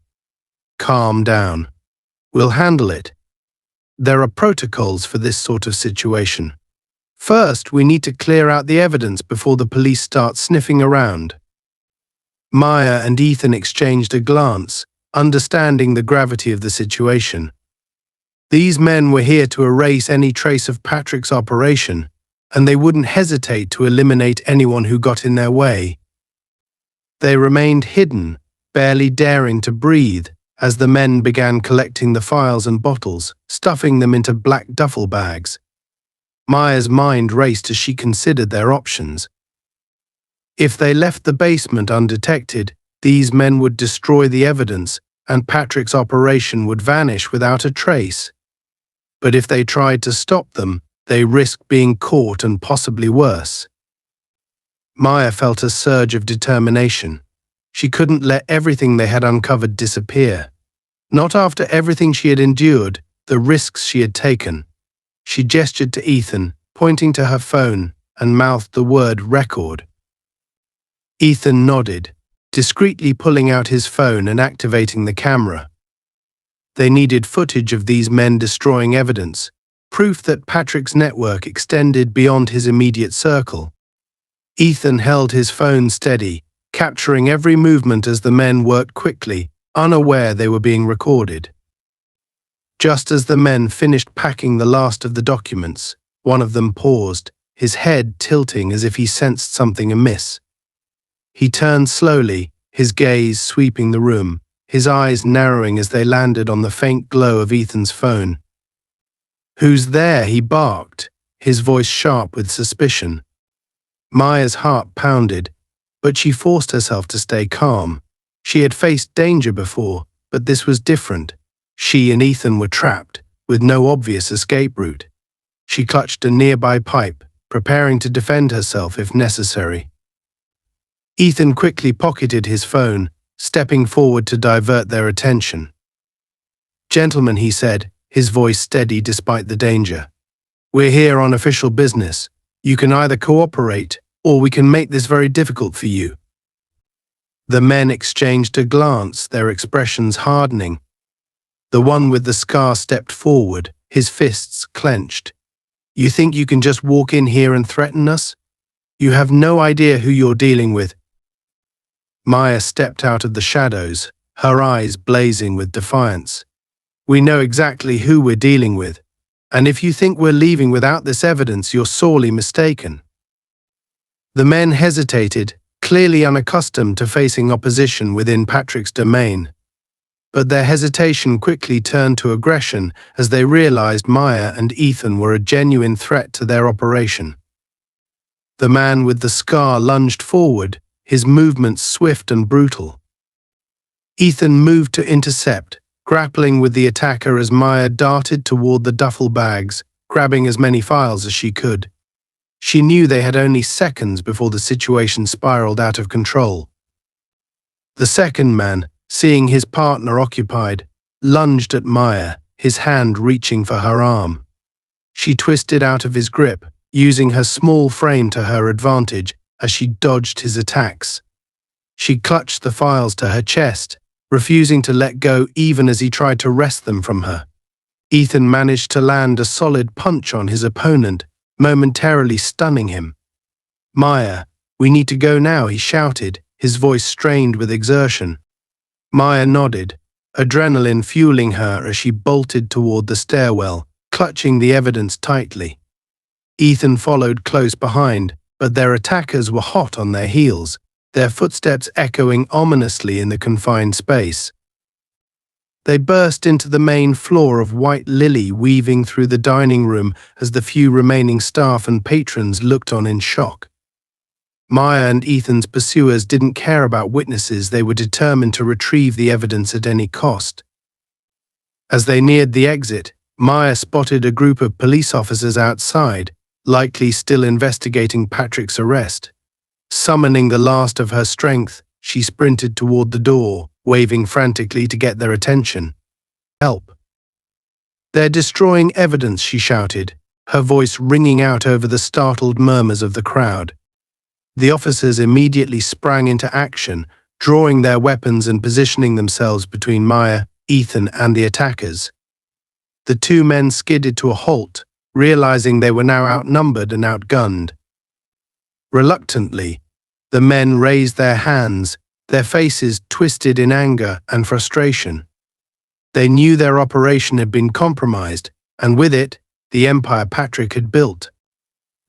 A: "Calm down. We'll handle it. There are protocols for this sort of situation. First, we need to clear out the evidence before the police start sniffing around." Maya and Ethan exchanged a glance, understanding the gravity of the situation. These men were here to erase any trace of Patrick's operation, and they wouldn't hesitate to eliminate anyone who got in their way. They remained hidden, barely daring to breathe, as the men began collecting the files and bottles, stuffing them into black duffel bags. Maya's mind raced as she considered their options. If they left the basement undetected, these men would destroy the evidence, and Patrick's operation would vanish without a trace. But if they tried to stop them, they risked being caught and possibly worse. Maya felt a surge of determination. She couldn't let everything they had uncovered disappear. Not after everything she had endured, the risks she had taken. She gestured to Ethan, pointing to her phone, and mouthed the word record. Ethan nodded, discreetly pulling out his phone and activating the camera. They needed footage of these men destroying evidence, proof that Patrick's network extended beyond his immediate circle. Ethan held his phone steady, capturing every movement as the men worked quickly, unaware they were being recorded. Just as the men finished packing the last of the documents, one of them paused, his head tilting as if he sensed something amiss. He turned slowly, his gaze sweeping the room, his eyes narrowing as they landed on the faint glow of Ethan's phone. "Who's there?" he barked, his voice sharp with suspicion. Maya's heart pounded, but she forced herself to stay calm. She had faced danger before, but this was different. She and Ethan were trapped, with no obvious escape route. She clutched a nearby pipe, preparing to defend herself if necessary. Ethan quickly pocketed his phone, stepping forward to divert their attention. "Gentlemen," he said, his voice steady despite the danger. "We're here on official business. You can either cooperate, or we can make this very difficult for you." The men exchanged a glance, their expressions hardening. The one with the scar stepped forward, his fists clenched. "You think you can just walk in here and threaten us? You have no idea who you're dealing with." Maya stepped out of the shadows, her eyes blazing with defiance. "We know exactly who we're dealing with, and if you think we're leaving without this evidence, you're sorely mistaken." The men hesitated, clearly unaccustomed to facing opposition within Patrick's domain. But their hesitation quickly turned to aggression as they realized Maya and Ethan were a genuine threat to their operation. The man with the scar lunged forward, his movements swift and brutal. Ethan moved to intercept, grappling with the attacker as Maya darted toward the duffel bags, grabbing as many files as she could. She knew they had only seconds before the situation spiraled out of control. The second man, seeing his partner occupied, lunged at Maya, his hand reaching for her arm. She twisted out of his grip, using her small frame to her advantage as she dodged his attacks. She clutched the files to her chest, refusing to let go even as he tried to wrest them from her. Ethan managed to land a solid punch on his opponent, momentarily stunning him. "Maya, "We need to go now," he shouted, his voice strained with exertion. Maya nodded, adrenaline fueling her as she bolted toward the stairwell, clutching the evidence tightly. Ethan followed close behind, but their attackers were hot on their heels, their footsteps echoing ominously in the confined space. They burst into the main floor of White Lily, weaving through the dining room as the few remaining staff and patrons looked on in shock. Maya and Ethan's pursuers didn't care about witnesses. They were determined to retrieve the evidence at any cost. As they neared the exit, Maya spotted a group of police officers outside, likely still investigating Patrick's arrest. Summoning the last of her strength, she sprinted toward the door, waving frantically to get their attention. "Help! They're destroying evidence," she shouted, her voice ringing out over the startled murmurs of the crowd. The officers immediately sprang into action, drawing their weapons and positioning themselves between Maya, Ethan, and the attackers. The two men skidded to a halt, realizing they were now outnumbered and outgunned. Reluctantly, the men raised their hands, their faces twisted in anger and frustration. They knew their operation had been compromised, and with it, the empire Patrick had built.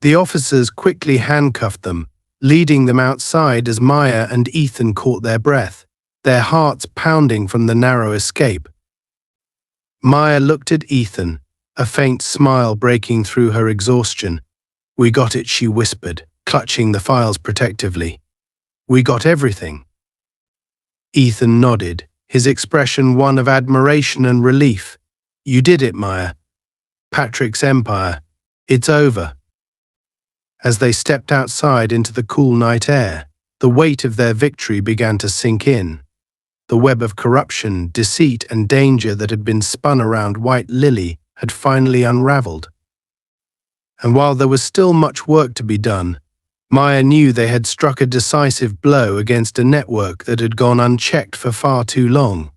A: The officers quickly handcuffed them, leading them outside as Maya and Ethan caught their breath, their hearts pounding from the narrow escape. Maya looked at Ethan, a faint smile breaking through her exhaustion. "We got it," she whispered, clutching the files protectively. "We got everything." Ethan nodded, his expression one of admiration and relief. "You did it, Maya. Patrick's empire. It's over." As they stepped outside into the cool night air, the weight of their victory began to sink in. The web of corruption, deceit, and danger that had been spun around White Lily had finally unraveled. And while there was still much work to be done, Maya knew they had struck a decisive blow against a network that had gone unchecked for far too long.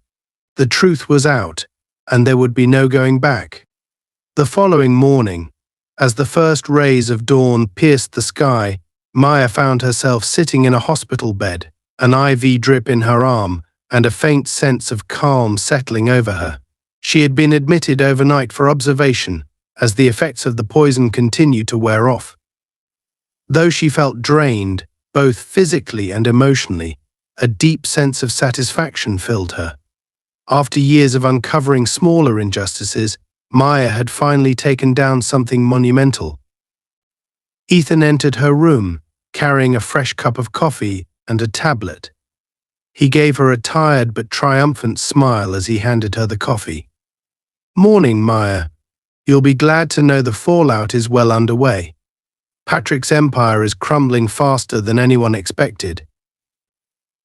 A: The truth was out, and there would be no going back. The following morning, as the first rays of dawn pierced the sky, Maya found herself sitting in a hospital bed, an IV drip in her arm, and a faint sense of calm settling over her. She had been admitted overnight for observation, as the effects of the poison continued to wear off. Though she felt drained, both physically and emotionally, a deep sense of satisfaction filled her. After years of uncovering smaller injustices, Maya had finally taken down something monumental. Ethan entered her room, carrying a fresh cup of coffee and a tablet. He gave her a tired but triumphant smile as he handed her the coffee. "Morning, Maya. You'll be glad to know the fallout is well underway. Patrick's empire is crumbling faster than anyone expected."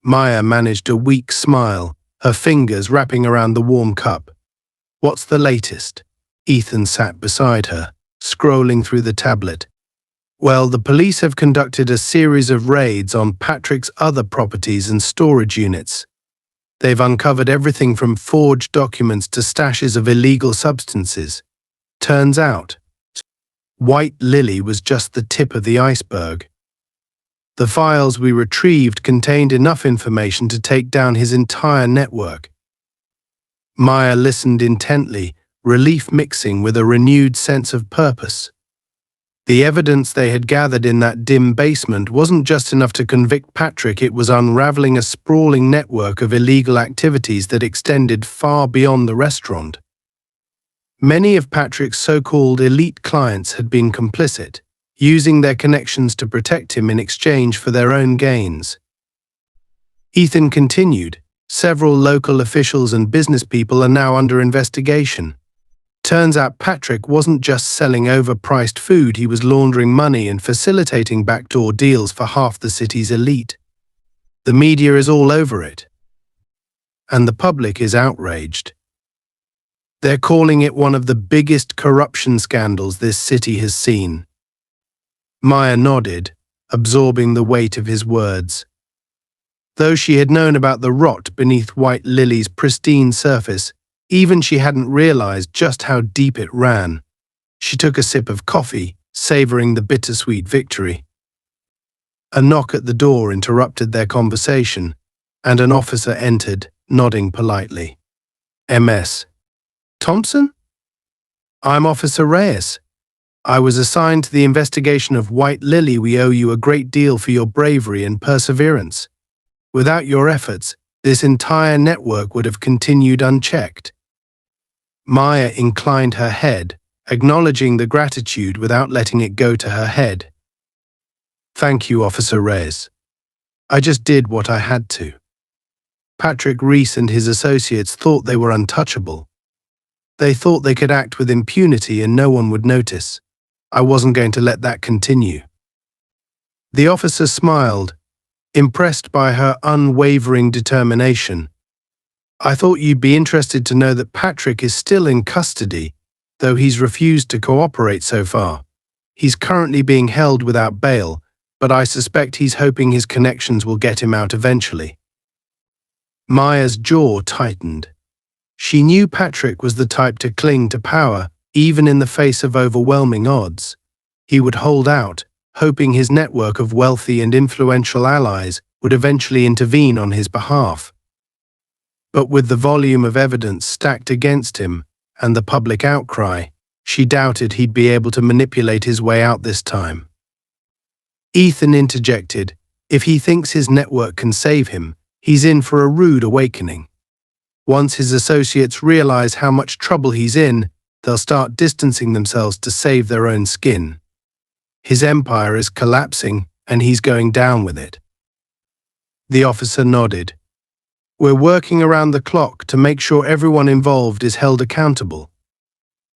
A: Maya managed a weak smile, her fingers wrapping around the warm cup. "What's the latest?" Ethan sat beside her, scrolling through the tablet. "Well, the police have conducted a series of raids on Patrick's other properties and storage units. They've uncovered everything from forged documents to stashes of illegal substances. Turns out, White Lily was just the tip of the iceberg. The files we retrieved contained enough information to take down his entire network." Maya listened intently, relief mixing with a renewed sense of purpose. The evidence they had gathered in that dim basement wasn't just enough to convict Patrick, it was unraveling a sprawling network of illegal activities that extended far beyond the restaurant. Many of Patrick's so-called elite clients had been complicit, using their connections to protect him in exchange for their own gains. Ethan continued, "Several local officials and business people are now under investigation. Turns out Patrick wasn't just selling overpriced food, he was laundering money and facilitating backdoor deals for half the city's elite. The media is all over it. And the public is outraged. They're calling it one of the biggest corruption scandals this city has seen." Maya nodded, absorbing the weight of his words. Though she had known about the rot beneath White Lily's pristine surface, even she hadn't realized just how deep it ran. She took a sip of coffee, savoring the bittersweet victory. A knock at the door interrupted their conversation, and an officer entered, nodding politely. MS. Thompson? I'm Officer Reyes. I was assigned to the investigation of White Lily. We owe you a great deal for your bravery and perseverance. Without your efforts, this entire network would have continued unchecked. Maya inclined her head, acknowledging the gratitude without letting it go to her head. Thank you, Officer Reyes. I just did what I had to. Patrick Reese and his associates thought they were untouchable. They thought they could act with impunity and no one would notice. I wasn't going to let that continue. The officer smiled, impressed by her unwavering determination. I thought you'd be interested to know that Patrick is still in custody, though he's refused to cooperate so far. He's currently being held without bail, but I suspect he's hoping his connections will get him out eventually. Maya's jaw tightened. She knew Patrick was the type to cling to power, even in the face of overwhelming odds. He would hold out, hoping his network of wealthy and influential allies would eventually intervene on his behalf. But with the volume of evidence stacked against him and the public outcry, she doubted he'd be able to manipulate his way out this time. Ethan interjected, if he thinks his network can save him, he's in for a rude awakening. Once his associates realize how much trouble he's in, they'll start distancing themselves to save their own skin. His empire is collapsing, and he's going down with it. The officer nodded. We're working around the clock to make sure everyone involved is held accountable.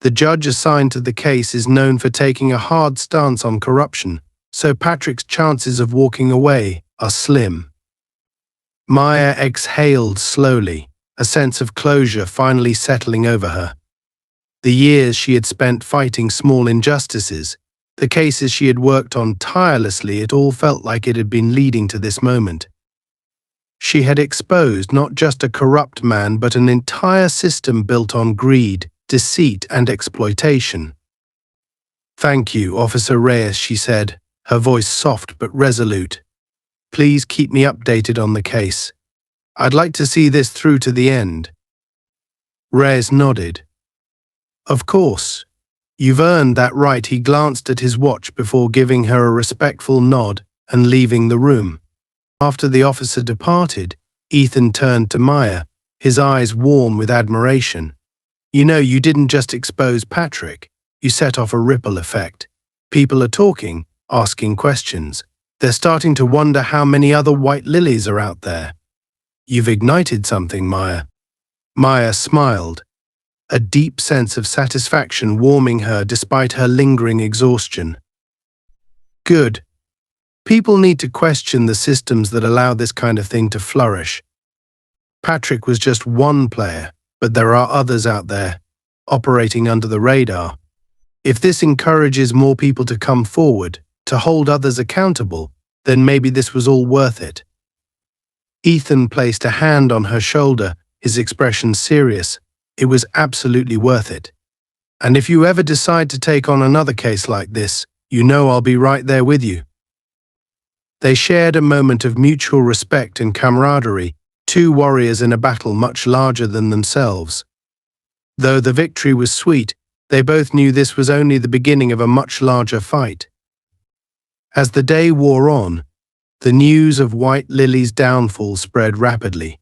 A: The judge assigned to the case is known for taking a hard stance on corruption, so Patrick's chances of walking away are slim. Maya exhaled slowly, a sense of closure finally settling over her. The years she had spent fighting small injustices, the cases she had worked on tirelessly, it all felt like it had been leading to this moment. She had exposed not just a corrupt man but an entire system built on greed, deceit, and exploitation. Thank you, Officer Reyes, she said, her voice soft but resolute. Please keep me updated on the case. I'd like to see this through to the end. Reyes nodded. Of course. You've earned that right. He glanced at his watch before giving her a respectful nod and leaving the room. After the officer departed, Ethan turned to Maya, his eyes warm with admiration. You know, you didn't just expose Patrick. You set off a ripple effect. People are talking, asking questions. They're starting to wonder how many other White Lilies are out there. You've ignited something, Maya. Maya smiled, a deep sense of satisfaction warming her despite her lingering exhaustion. Good. People need to question the systems that allow this kind of thing to flourish. Patrick was just one player, but there are others out there, operating under the radar. If this encourages more people to come forward, to hold others accountable, then maybe this was all worth it. Ethan placed a hand on her shoulder, his expression serious. It was absolutely worth it. And if you ever decide to take on another case like this, you know I'll be right there with you. They shared a moment of mutual respect and camaraderie, two warriors in a battle much larger than themselves. Though the victory was sweet, they both knew this was only the beginning of a much larger fight. As the day wore on, the news of White Lily's downfall spread rapidly.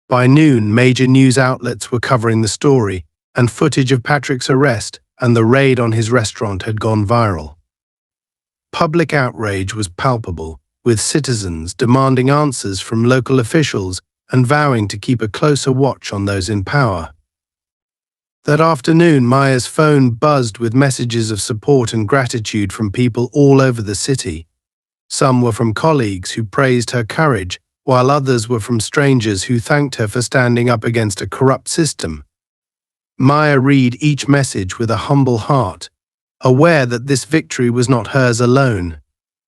A: By noon, major news outlets were covering the story, and footage of Patrick's arrest and the raid on his restaurant had gone viral. Public outrage was palpable, with citizens demanding answers from local officials and vowing to keep a closer watch on those in power. That afternoon, Maya's phone buzzed with messages of support and gratitude from people all over the city. Some were from colleagues who praised her courage, while others were from strangers who thanked her for standing up against a corrupt system. Maya read each message with a humble heart, aware that this victory was not hers alone.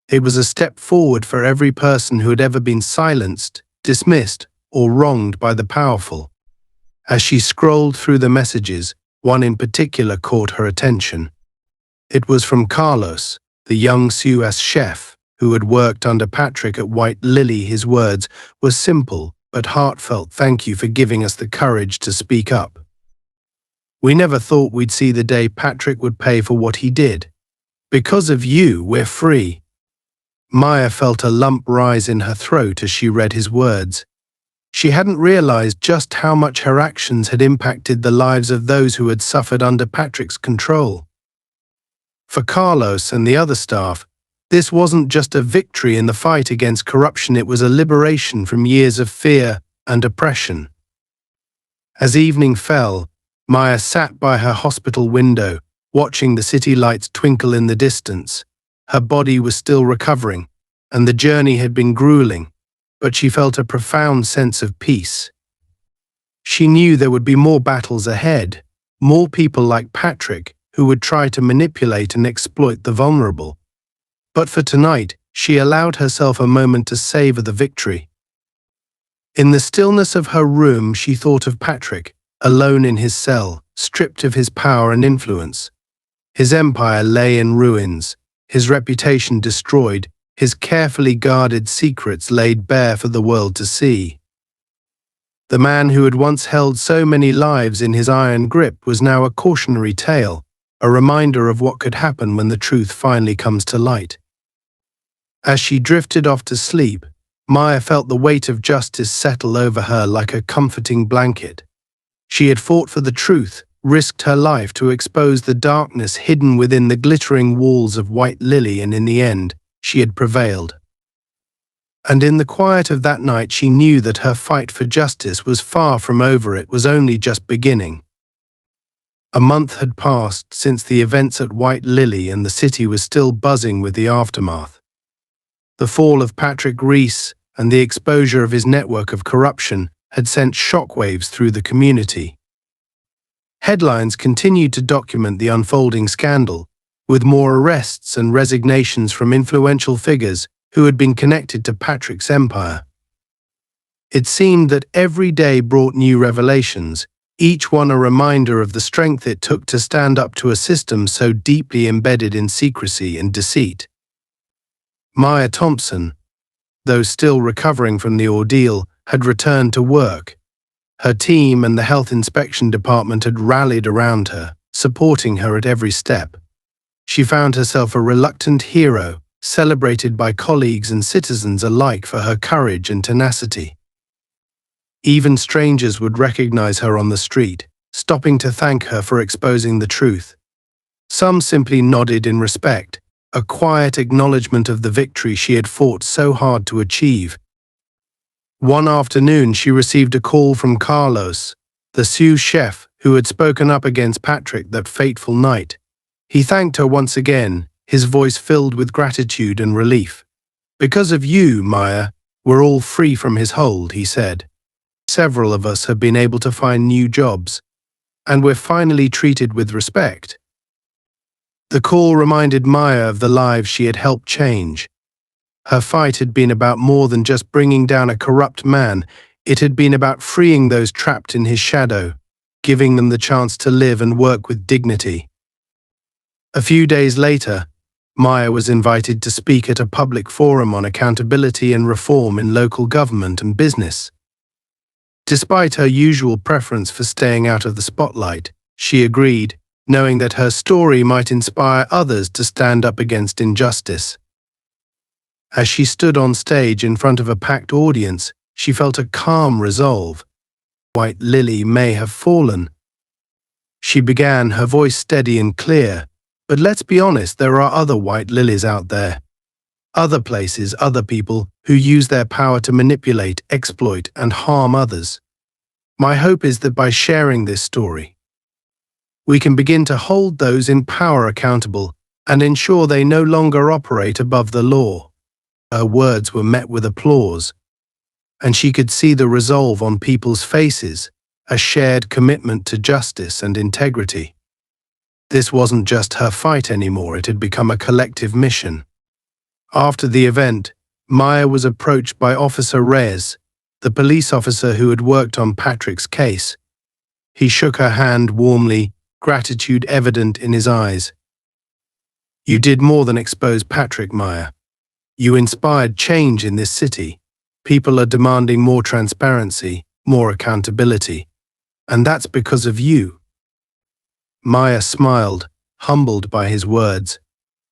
A: It was a step forward for every person who had ever been silenced, dismissed, or wronged by the powerful. As she scrolled through the messages, one in particular caught her attention. It was from Carlos, the young Suez chef, who had worked under Patrick at White Lily. His words were simple but heartfelt. "Thank you for giving us the courage to speak up. We never thought we'd see the day Patrick would pay for what he did. Because of you, we're free." Maya felt a lump rise in her throat as she read his words. She hadn't realized just how much her actions had impacted the lives of those who had suffered under Patrick's control. For Carlos and the other staff, this wasn't just a victory in the fight against corruption, it was a liberation from years of fear and oppression. As evening fell, Maya sat by her hospital window, watching the city lights twinkle in the distance. Her body was still recovering, and the journey had been grueling, but she felt a profound sense of peace. She knew there would be more battles ahead, more people like Patrick who would try to manipulate and exploit the vulnerable. But for tonight, she allowed herself a moment to savor the victory. In the stillness of her room, she thought of Patrick, alone in his cell, stripped of his power and influence. His empire lay in ruins, his reputation destroyed, his carefully guarded secrets laid bare for the world to see. The man who had once held so many lives in his iron grip was now a cautionary tale, a reminder of what could happen when the truth finally comes to light. As she drifted off to sleep, Maya felt the weight of justice settle over her like a comforting blanket. She had fought for the truth, risked her life to expose the darkness hidden within the glittering walls of White Lily, and in the end, she had prevailed. And in the quiet of that night, she knew that her fight for justice was far from over. It was only just beginning. A month had passed since the events at White Lily, and the city was still buzzing with the aftermath. The fall of Patrick Rees and the exposure of his network of corruption had sent shockwaves through the community. Headlines continued to document the unfolding scandal, with more arrests and resignations from influential figures who had been connected to Patrick's empire. It seemed that every day brought new revelations, each one a reminder of the strength it took to stand up to a system so deeply embedded in secrecy and deceit. Maya Thompson, though still recovering from the ordeal, had returned to work. Her team and the health inspection department had rallied around her, supporting her at every step. She found herself a reluctant hero, celebrated by colleagues and citizens alike for her courage and tenacity. Even strangers would recognize her on the street, stopping to thank her for exposing the truth. Some simply nodded in respect, a quiet acknowledgement of the victory she had fought so hard to achieve. One afternoon, she received a call from Carlos, the sous chef who had spoken up against Patrick that fateful night. He thanked her once again, his voice filled with gratitude and relief. "Because of you, Maya, we're all free from his hold," he said. "Several of us have been able to find new jobs, and we're finally treated with respect." The call reminded Maya of the lives she had helped change. Her fight had been about more than just bringing down a corrupt man. It had been about freeing those trapped in his shadow, giving them the chance to live and work with dignity. A few days later, Maya was invited to speak at a public forum on accountability and reform in local government and business. Despite her usual preference for staying out of the spotlight, she agreed, knowing that her story might inspire others to stand up against injustice. As she stood on stage in front of a packed audience, she felt a calm resolve. White Lily may have fallen. She began, her voice steady and clear, but let's be honest, there are other White Lilies out there. Other places, other people who use their power to manipulate, exploit, and harm others. My hope is that by sharing this story, we can begin to hold those in power accountable and ensure they no longer operate above the law. Her words were met with applause, and she could see the resolve on people's faces, a shared commitment to justice and integrity. This wasn't just her fight anymore, it had become a collective mission. After the event, Maya was approached by Officer Reyes, the police officer who had worked on Patrick's case. He shook her hand warmly, gratitude evident in his eyes. "You did more than expose Patrick, Maya. You inspired change in this city. People are demanding more transparency, more accountability. And that's because of you." Maya smiled, humbled by his words.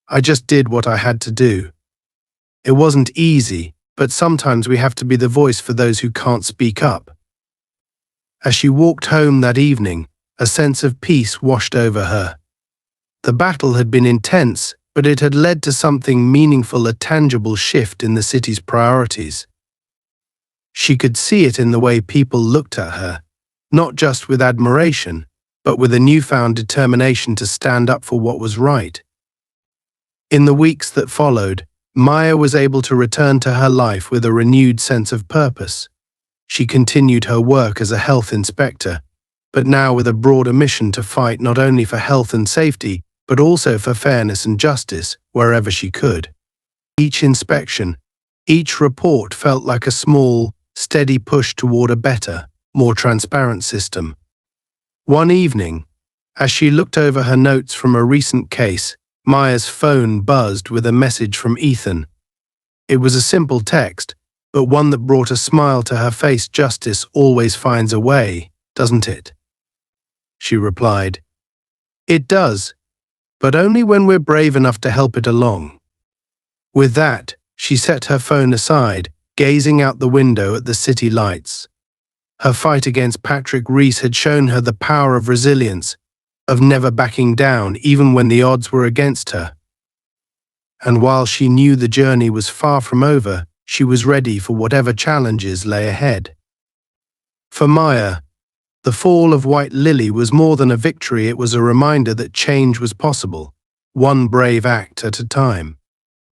A: "I just did what I had to do. It wasn't easy, but sometimes we have to be the voice for those who can't speak up." As she walked home that evening, a sense of peace washed over her. The battle had been intense, but it had led to something meaningful, a tangible shift in the city's priorities. She could see it in the way people looked at her, not just with admiration, but with a newfound determination to stand up for what was right. In the weeks that followed, Maya was able to return to her life with a renewed sense of purpose. She continued her work as a health inspector, but now with a broader mission to fight not only for health and safety, but also for fairness and justice wherever she could. Each inspection, each report felt like a small, steady push toward a better, more transparent system. One evening, as she looked over her notes from a recent case, Maya's phone buzzed with a message from Ethan. It was a simple text, but one that brought a smile to her face. "Justice always finds a way, doesn't it?" She replied. "It does, but only when we're brave enough to help it along." With that, she set her phone aside, gazing out the window at the city lights. Her fight against Patrick Reese had shown her the power of resilience, of never backing down even when the odds were against her. And while she knew the journey was far from over, she was ready for whatever challenges lay ahead. For Maya, the fall of White Lily was more than a victory. It was a reminder that change was possible, one brave act at a time.